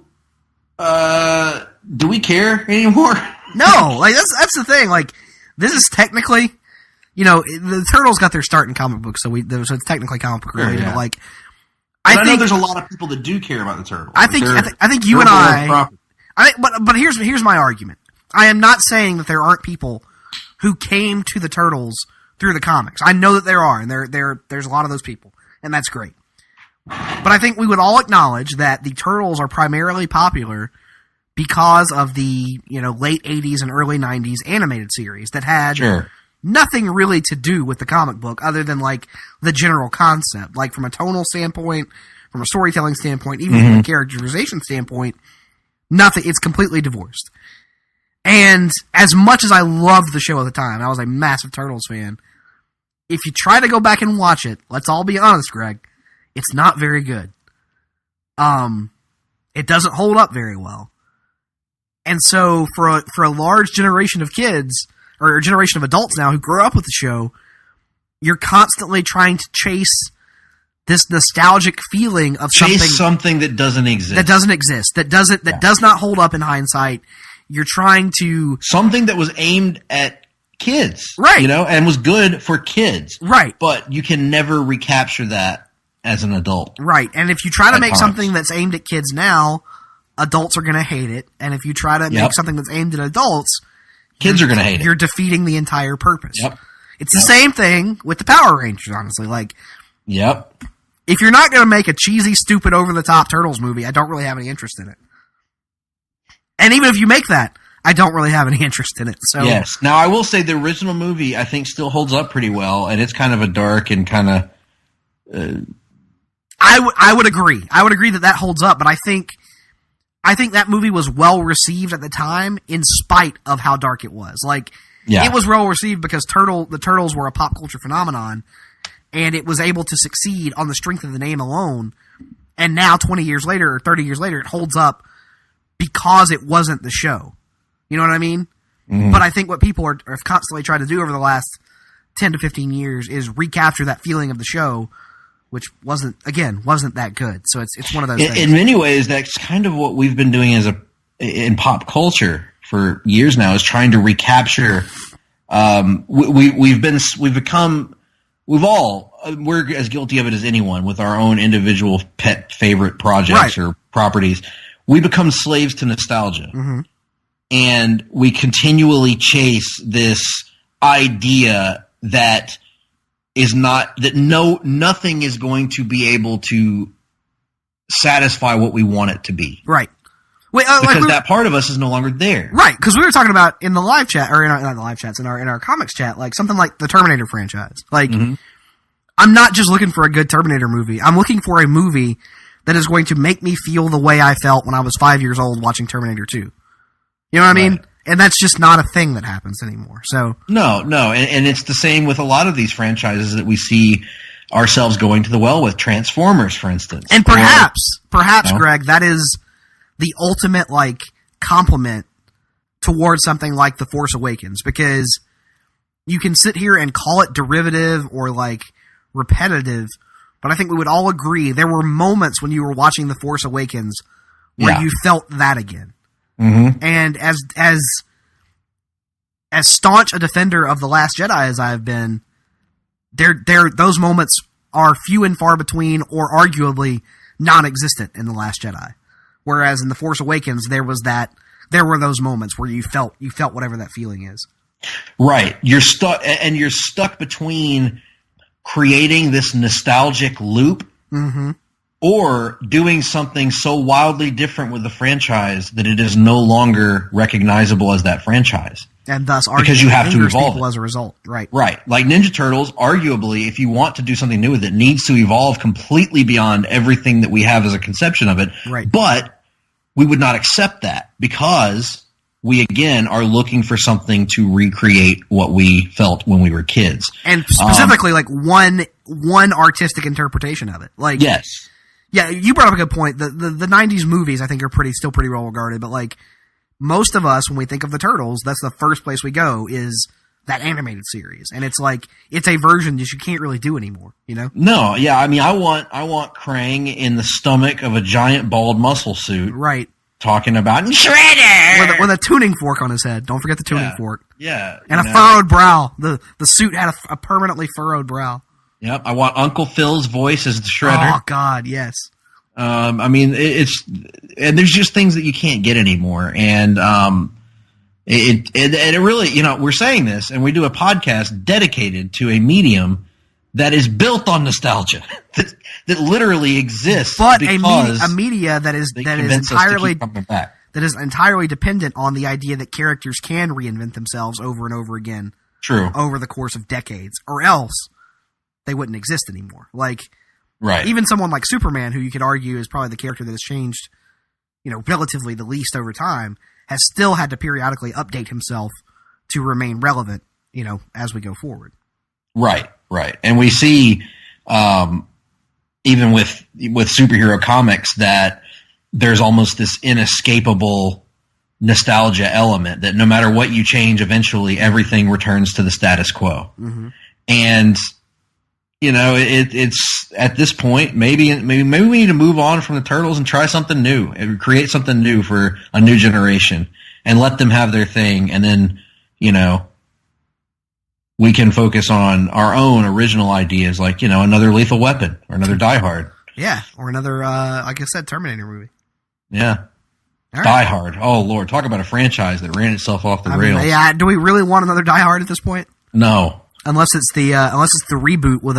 do we care anymore? No, like that's the thing. Like, this is technically, the Turtles got their start in comic books, so it's technically comic book related. Yeah. But like, I know there's a lot of people that do care about the Turtles. I think you and but here's my argument. I am not saying that there aren't people who came to the Turtles through the comics. I know that there are, and there's a lot of those people, and that's great. But I think we would all acknowledge that the Turtles are primarily popular because of the late 80s and early 90s animated series that had nothing really to do with the comic book other than like the general concept. Like from a tonal standpoint, from a storytelling standpoint, even from a characterization standpoint, nothing. It's completely divorced. And as much as I loved the show at the time, I was a massive Turtles fan. If you try to go back and watch it, let's all be honest, Greg, it's not very good. It doesn't hold up very well. And so for a large generation of kids, or a generation of adults now who grew up with the show, you're constantly trying to chase this nostalgic feeling of something that doesn't exist. That does not hold up in hindsight. You're trying to something that was aimed at kids, right? And was good for kids, right? But you can never recapture that as an adult, right? And if you try to make something that's aimed at kids now, adults are going to hate it. And if you try to make something that's aimed at adults, kids are going to hate it. You're defeating the entire purpose. Yep. It's the same thing with the Power Rangers, honestly. Like, if you're not going to make a cheesy, stupid, over-the-top Turtles movie, I don't really have any interest in it. And even if you make that, I don't really have any interest in it. So yes. Now, I will say the original movie, I think, still holds up pretty well, and it's kind of a dark and kind of I would agree. I would agree that holds up, but I think that movie was well received at the time in spite of how dark it was. Like, it was well received because the Turtles were a pop culture phenomenon, and it was able to succeed on the strength of the name alone. And now, 20 years later, or 30 years later, it holds up because it wasn't the show. You know what I mean? Mm-hmm. But I think what people have constantly tried to do over the last 10 to 15 years is recapture that feeling of the show, which wasn't that good. So it's one of those things. In many ways, that's kind of what we've been doing in pop culture for years now, is trying to recapture. We're as guilty of it as anyone with our own individual pet favorite projects or properties. We become slaves to nostalgia. Mm-hmm. And we continually chase this idea that nothing is going to be able to satisfy what we want it to be. Right. Because that part of us is no longer there. Right. Because we were talking about in the live chat, or not the live chats, in our comics chat, like something like the Terminator franchise. Like, I'm not just looking for a good Terminator movie. I'm looking for a movie that is going to make me feel the way I felt when I was 5 years old watching Terminator 2. You know what I mean? And that's just not a thing that happens anymore. So No. And it's the same with a lot of these franchises that we see ourselves going to the well with. Transformers, for instance. And perhaps, Greg, that is the ultimate, like, compliment towards something like The Force Awakens, because you can sit here and call it derivative or, like, repetitive, but I think we would all agree there were moments when you were watching The Force Awakens where you felt that again. Mm-hmm. And as staunch a defender of The Last Jedi as I've been, those moments are few and far between, or arguably non-existent in The Last Jedi. Whereas in The Force Awakens, there were those moments where you felt whatever that feeling is. Right. You're stuck between creating this nostalgic loop, or doing something so wildly different with the franchise that it is no longer recognizable as that franchise. And thus, because you have to evolve people as a result. Right. Right. Like Ninja Turtles, arguably, if you want to do something new with it, needs to evolve completely beyond everything that we have as a conception of it. Right. But we would not accept that because we, again, are looking for something to recreate what we felt when we were kids. And specifically, like, one artistic interpretation of it. Like, yes. Yeah, you brought up a good point. The 90s movies, I think, are still pretty well regarded, but, like, most of us, when we think of the Turtles, that's the first place we go is that animated series. And it's like, it's a version that you can't really do anymore, you know? No, yeah, I mean, I want Krang in the stomach of a giant bald muscle suit. Right. Talking about Shredder! With a tuning fork on his head. Don't forget the tuning fork. Yeah. And a furrowed brow. The suit had a permanently furrowed brow. Yep, I want Uncle Phil's voice as the Shredder. Oh, God, yes. I mean, and there's just things that you can't get anymore. And it really, you know, we're saying this, and we do a podcast dedicated to a medium that is built on nostalgia, that literally exists, but because a media that is entirely dependent on the idea that characters can reinvent themselves over and over again. True. Over the course of decades, or else they wouldn't exist anymore. Like, right. Even someone like Superman, who you could argue is probably the character that has changed, you know, relatively the least over time, has still had to periodically update himself to remain relevant, you know, as we go forward. Right. And we see, even with superhero comics, that there's almost this inescapable nostalgia element that no matter what you change, eventually everything returns to the status quo. Mm-hmm. And, you know, it's at this point, maybe we need to move on from the Turtles and try something new and create something new for a new generation and let them have their thing. And then, you know, we can focus on our own original ideas, like, you know, another Lethal Weapon or another Die Hard. Yeah. Or another, like I said, Terminator movie. Yeah. Right. Die Hard. Oh, Lord. Talk about a franchise that ran itself off the rails. Yeah. Do we really want another Die Hard at this point? No. Unless it's the reboot with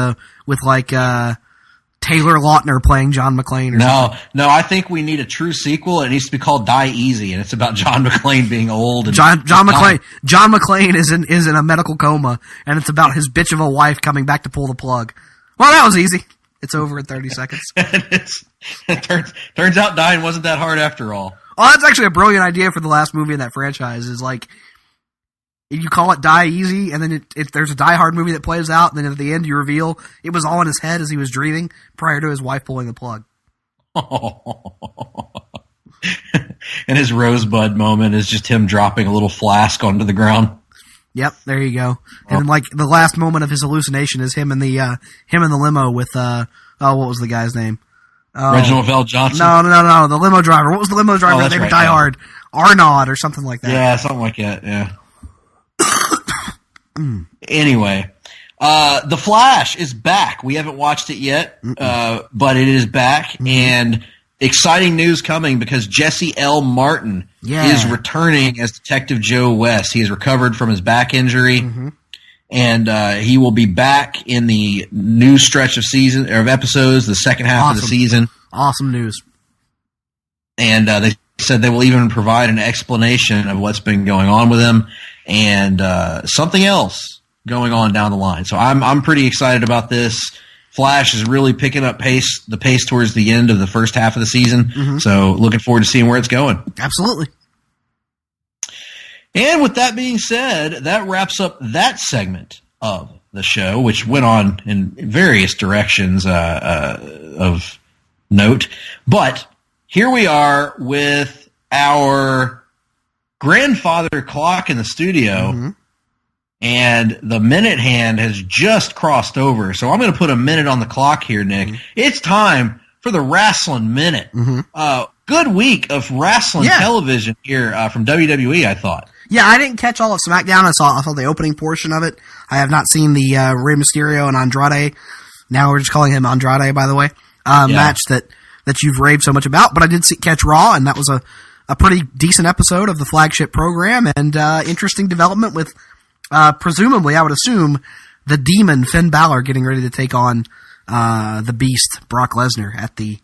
Taylor Lautner playing John McClane or something. No, I think we need a true sequel. It needs to be called Die Easy, and it's about John McClane being old. And John McClane is in a medical coma, and it's about his bitch of a wife coming back to pull the plug. Well, that was easy. It's over in 30 seconds. It turns out dying wasn't that hard after all. Oh, that's actually a brilliant idea for the last movie in that franchise. Is like, you call it Die Easy, and then there's a Die Hard movie that plays out, and then at the end you reveal it was all in his head as he was dreaming prior to his wife pulling the plug. And his rosebud moment is just him dropping a little flask onto the ground. Yep, there you go. And like the last moment of his hallucination is him in the limo with what was the guy's name? Reginald Vell Johnson. No, the limo driver. What was the limo driver that they would Die Hard? Arnaud or something like that. Yeah, something like that. Yeah. Anyway, The Flash is back. We haven't watched it yet, but it is back, and exciting news coming because Jesse L. Martin is returning as Detective Joe West. He has recovered from his back injury, and he will be back in the new stretch of episodes, the second half of the season. Awesome news. And they said they will even provide an explanation of what's been going on with him and something else going on down the line. So I'm pretty excited about this. Flash is really picking up the pace towards the end of the first half of the season. So looking forward to seeing where it's going. Absolutely. And with that being said, that wraps up that segment of the show, which went on in various directions of note. But here we are with our grandfather clock in the studio, and the minute hand has just crossed over. So I'm going to put a minute on the clock here, Nick. It's time for the Wrestling Minute. Good week of wrestling television here from WWE, I thought. Yeah, I didn't catch all of SmackDown. I saw the opening portion of it. I have not seen the Rey Mysterio and Andrade. Now we're just calling him Andrade, by the way. Match that you've raved so much about. But I did catch Raw, and that was a pretty decent episode of the flagship program, and interesting development with presumably, I would assume, the Demon Finn Balor getting ready to take on the Beast Brock Lesnar at the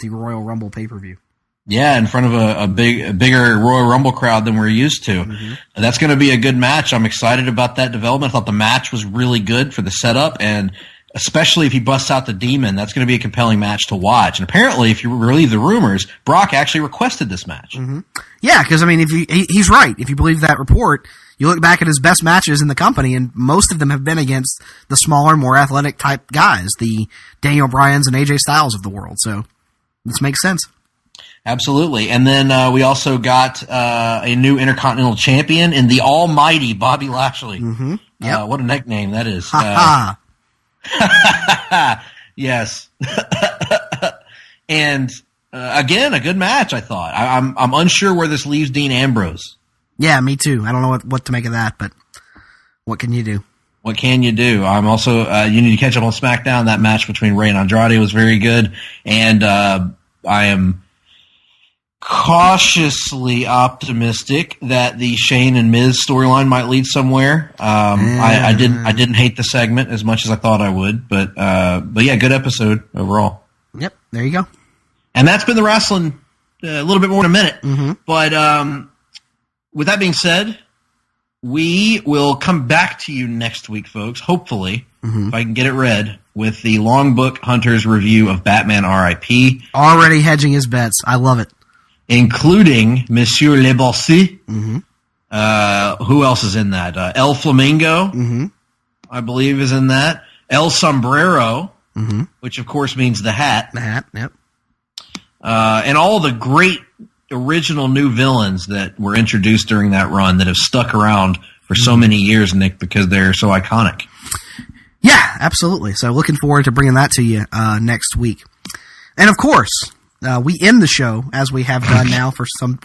Royal Rumble pay-per-view. Yeah, in front of a bigger Royal Rumble crowd than we're used to. That's going to be a good match. I'm excited about that development. I thought the match was really good for the setup, and especially if he busts out the Demon, that's going to be a compelling match to watch. And apparently, if you believe the rumors, Brock actually requested this match. Yeah, because I mean, he's right. If you believe that report, you look back at his best matches in the company, and most of them have been against the smaller, more athletic type guys, the Daniel Bryans and AJ Styles of the world. So this makes sense. Absolutely. And then we also got a new Intercontinental Champion in the almighty Bobby Lashley. What a nickname that is. Yes. And again, a good match, I thought. I'm unsure where this leaves Dean Ambrose. Yeah, me too. I don't know what to make of that, but what can you do? What can you do? I'm also you need to catch up on SmackDown. That match between Rey and Andrade was very good, and I am cautiously optimistic that the Shane and Miz storyline might lead somewhere. I didn't hate the segment as much as I thought I would, but yeah, good episode overall. Yep, there you go. And that's been the wrestling a little bit more than a minute. But with that being said, we will come back to you next week, folks, hopefully, if I can get it read, with the Long Book Hunters review of Batman R.I.P. Already hedging his bets. I love it. Including Monsieur Le Bossy. Who else is in that? El Flamingo, I believe, is in that. El Sombrero, which, of course, means the hat. The hat, yep. And all the great original new villains that were introduced during that run that have stuck around for so many years, Nick, because they're so iconic. Yeah, absolutely. So looking forward to bringing that to you next week. And of course, we end the show, as we have done now for some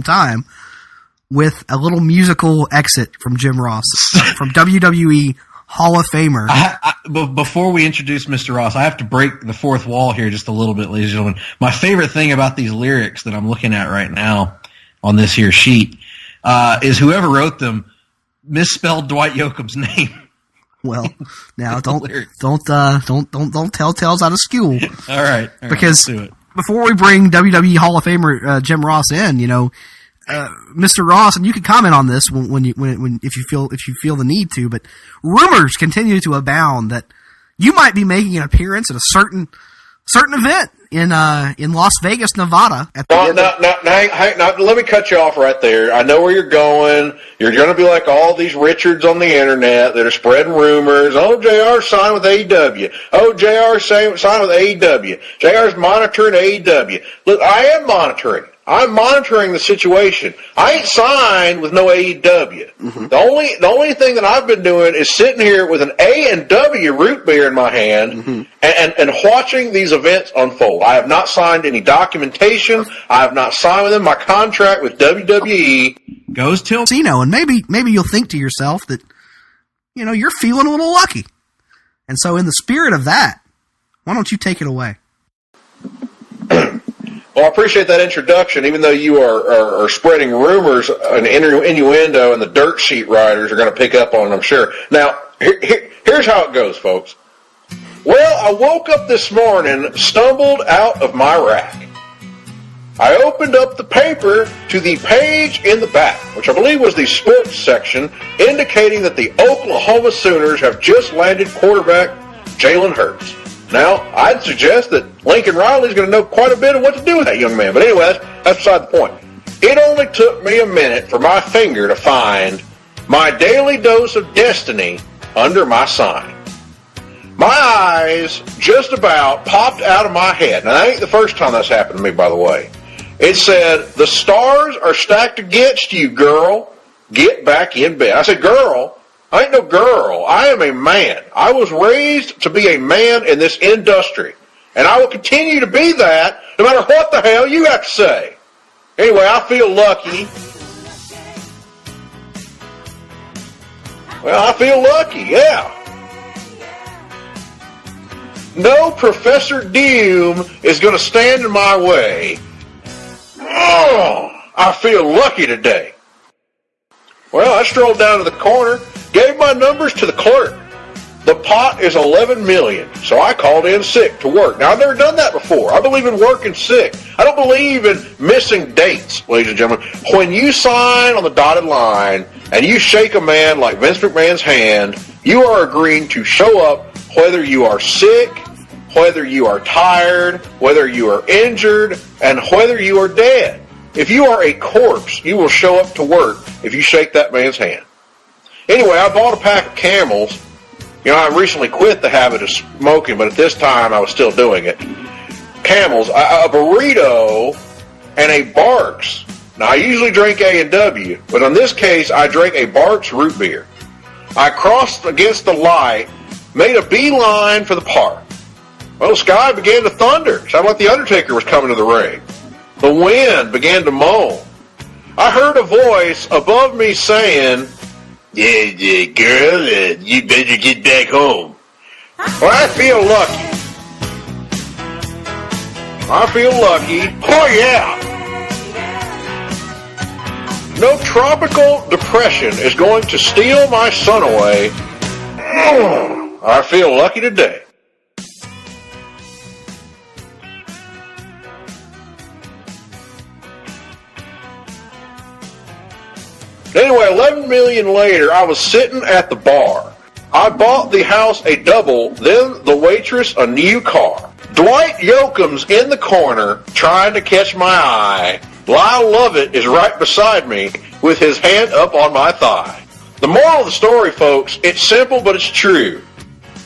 time, with a little musical exit from Jim Ross, from WWE Hall of Famer. Before we introduce Mr. Ross, I have to break the fourth wall here just a little bit, ladies and gentlemen. My favorite thing about these lyrics that I'm looking at right now on this here sheet is whoever wrote them misspelled Dwight Yoakam's name. Well, now don't tell tales out of school. All right, because let's do it. Before we bring WWE Hall of Famer Jim Ross in, Mr. Ross, and you can comment on this if you feel the need to, but rumors continue to abound that you might be making an appearance at a certain event in Las Vegas, Nevada. Now, let me cut you off right there. I know where you're going. You're going to be like all these Richards on the internet that are spreading rumors. Oh, JR signed with AEW. Oh, JR signed with AEW. JR's monitoring AEW. Look, I am monitoring. I'm monitoring the situation. I ain't signed with no AEW. Mm-hmm. The only thing that I've been doing is sitting here with an A&W root beer in my hand mm-hmm. and watching these events unfold. I have not signed any documentation. I have not signed with them. My contract with WWE goes till and maybe you'll think to yourself that you're feeling a little lucky. And so in the spirit of that, why don't you take it away? Well, I appreciate that introduction, even though you are spreading rumors and innuendo, and the dirt sheet writers are going to pick up on it, I'm sure. Now, here's how it goes, folks. Well, I woke up this morning, stumbled out of my rack. I opened up the paper to the page in the back, which I believe was the sports section, indicating that the Oklahoma Sooners have just landed quarterback Jalen Hurts. Now, I'd suggest that Lincoln Riley's going to know quite a bit of what to do with that young man. But anyway, that's beside the point. It only took me a minute for my finger to find my daily dose of destiny under my sign. My eyes just about popped out of my head. Now, that ain't the first time that's happened to me, by the way. It said, "The stars are stacked against you, girl. Get back in bed." I said, girl? I ain't no girl. I am a man. I was raised to be a man in this industry. And I will continue to be that no matter what the hell you have to say. Anyway, I feel lucky. Well, I feel lucky, yeah. No Professor Doom is going to stand in my way. Oh, I feel lucky today. Well, I strolled down to the corner, gave my numbers to the clerk. The pot is $11 million, so I called in sick to work. Now, I've never done that before. I believe in working sick. I don't believe in missing dates, ladies and gentlemen. When you sign on the dotted line and you shake a man like Vince McMahon's hand, you are agreeing to show up whether you are sick, whether you are tired, whether you are injured, and whether you are dead. If you are a corpse, you will show up to work if you shake that man's hand. Anyway, I bought a pack of Camels. I recently quit the habit of smoking, but at this time I was still doing it. Camels, a burrito, and a Barks. Now, I usually drink A&W, but in this case, I drank a Barks root beer. I crossed against the light, made a beeline for the park. Well, the sky began to thunder. Sounded like the Undertaker was coming to the ring. The wind began to moan. I heard a voice above me saying, Yeah, girl, you better get back home. Well, I feel lucky. I feel lucky. Oh, yeah. No tropical depression is going to steal my son away. I feel lucky today. Anyway, 11 million later, I was sitting at the bar. I bought the house a double, then the waitress a new car. Dwight Yoakam's in the corner trying to catch my eye. Lyle Lovett is right beside me with his hand up on my thigh. The moral of the story, folks, it's simple but it's true.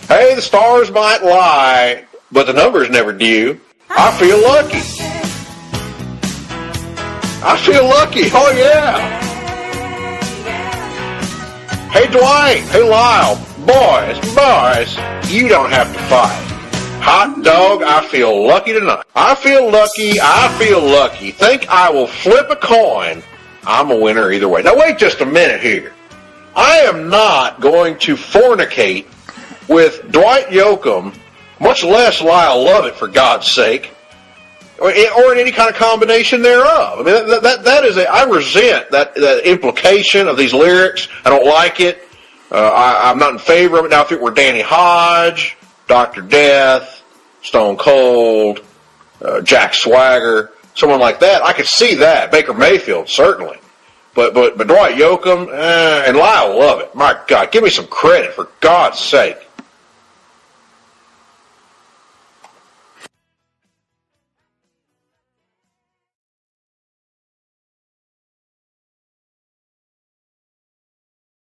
Hey, the stars might lie, but the numbers never do. I feel lucky. I feel lucky, oh yeah. Hey, Dwight. Hey, Lyle. Boys, you don't have to fight. Hot dog, I feel lucky tonight. I feel lucky. Think I will flip a coin. I'm a winner either way. Now, wait just a minute here. I am not going to fornicate with Dwight Yoakam, much less Lyle Lovett, for God's sake, or in any kind of combination thereof. I mean, that is I resent that implication of these lyrics. I don't like it. I'm not in favor of it. Now, if it were Danny Hodge, Dr. Death, Stone Cold, Jack Swagger, someone like that, I could see that. Baker Mayfield, certainly. But Dwight Yoakam and Lyle Lovett, my God, give me some credit, for God's sake.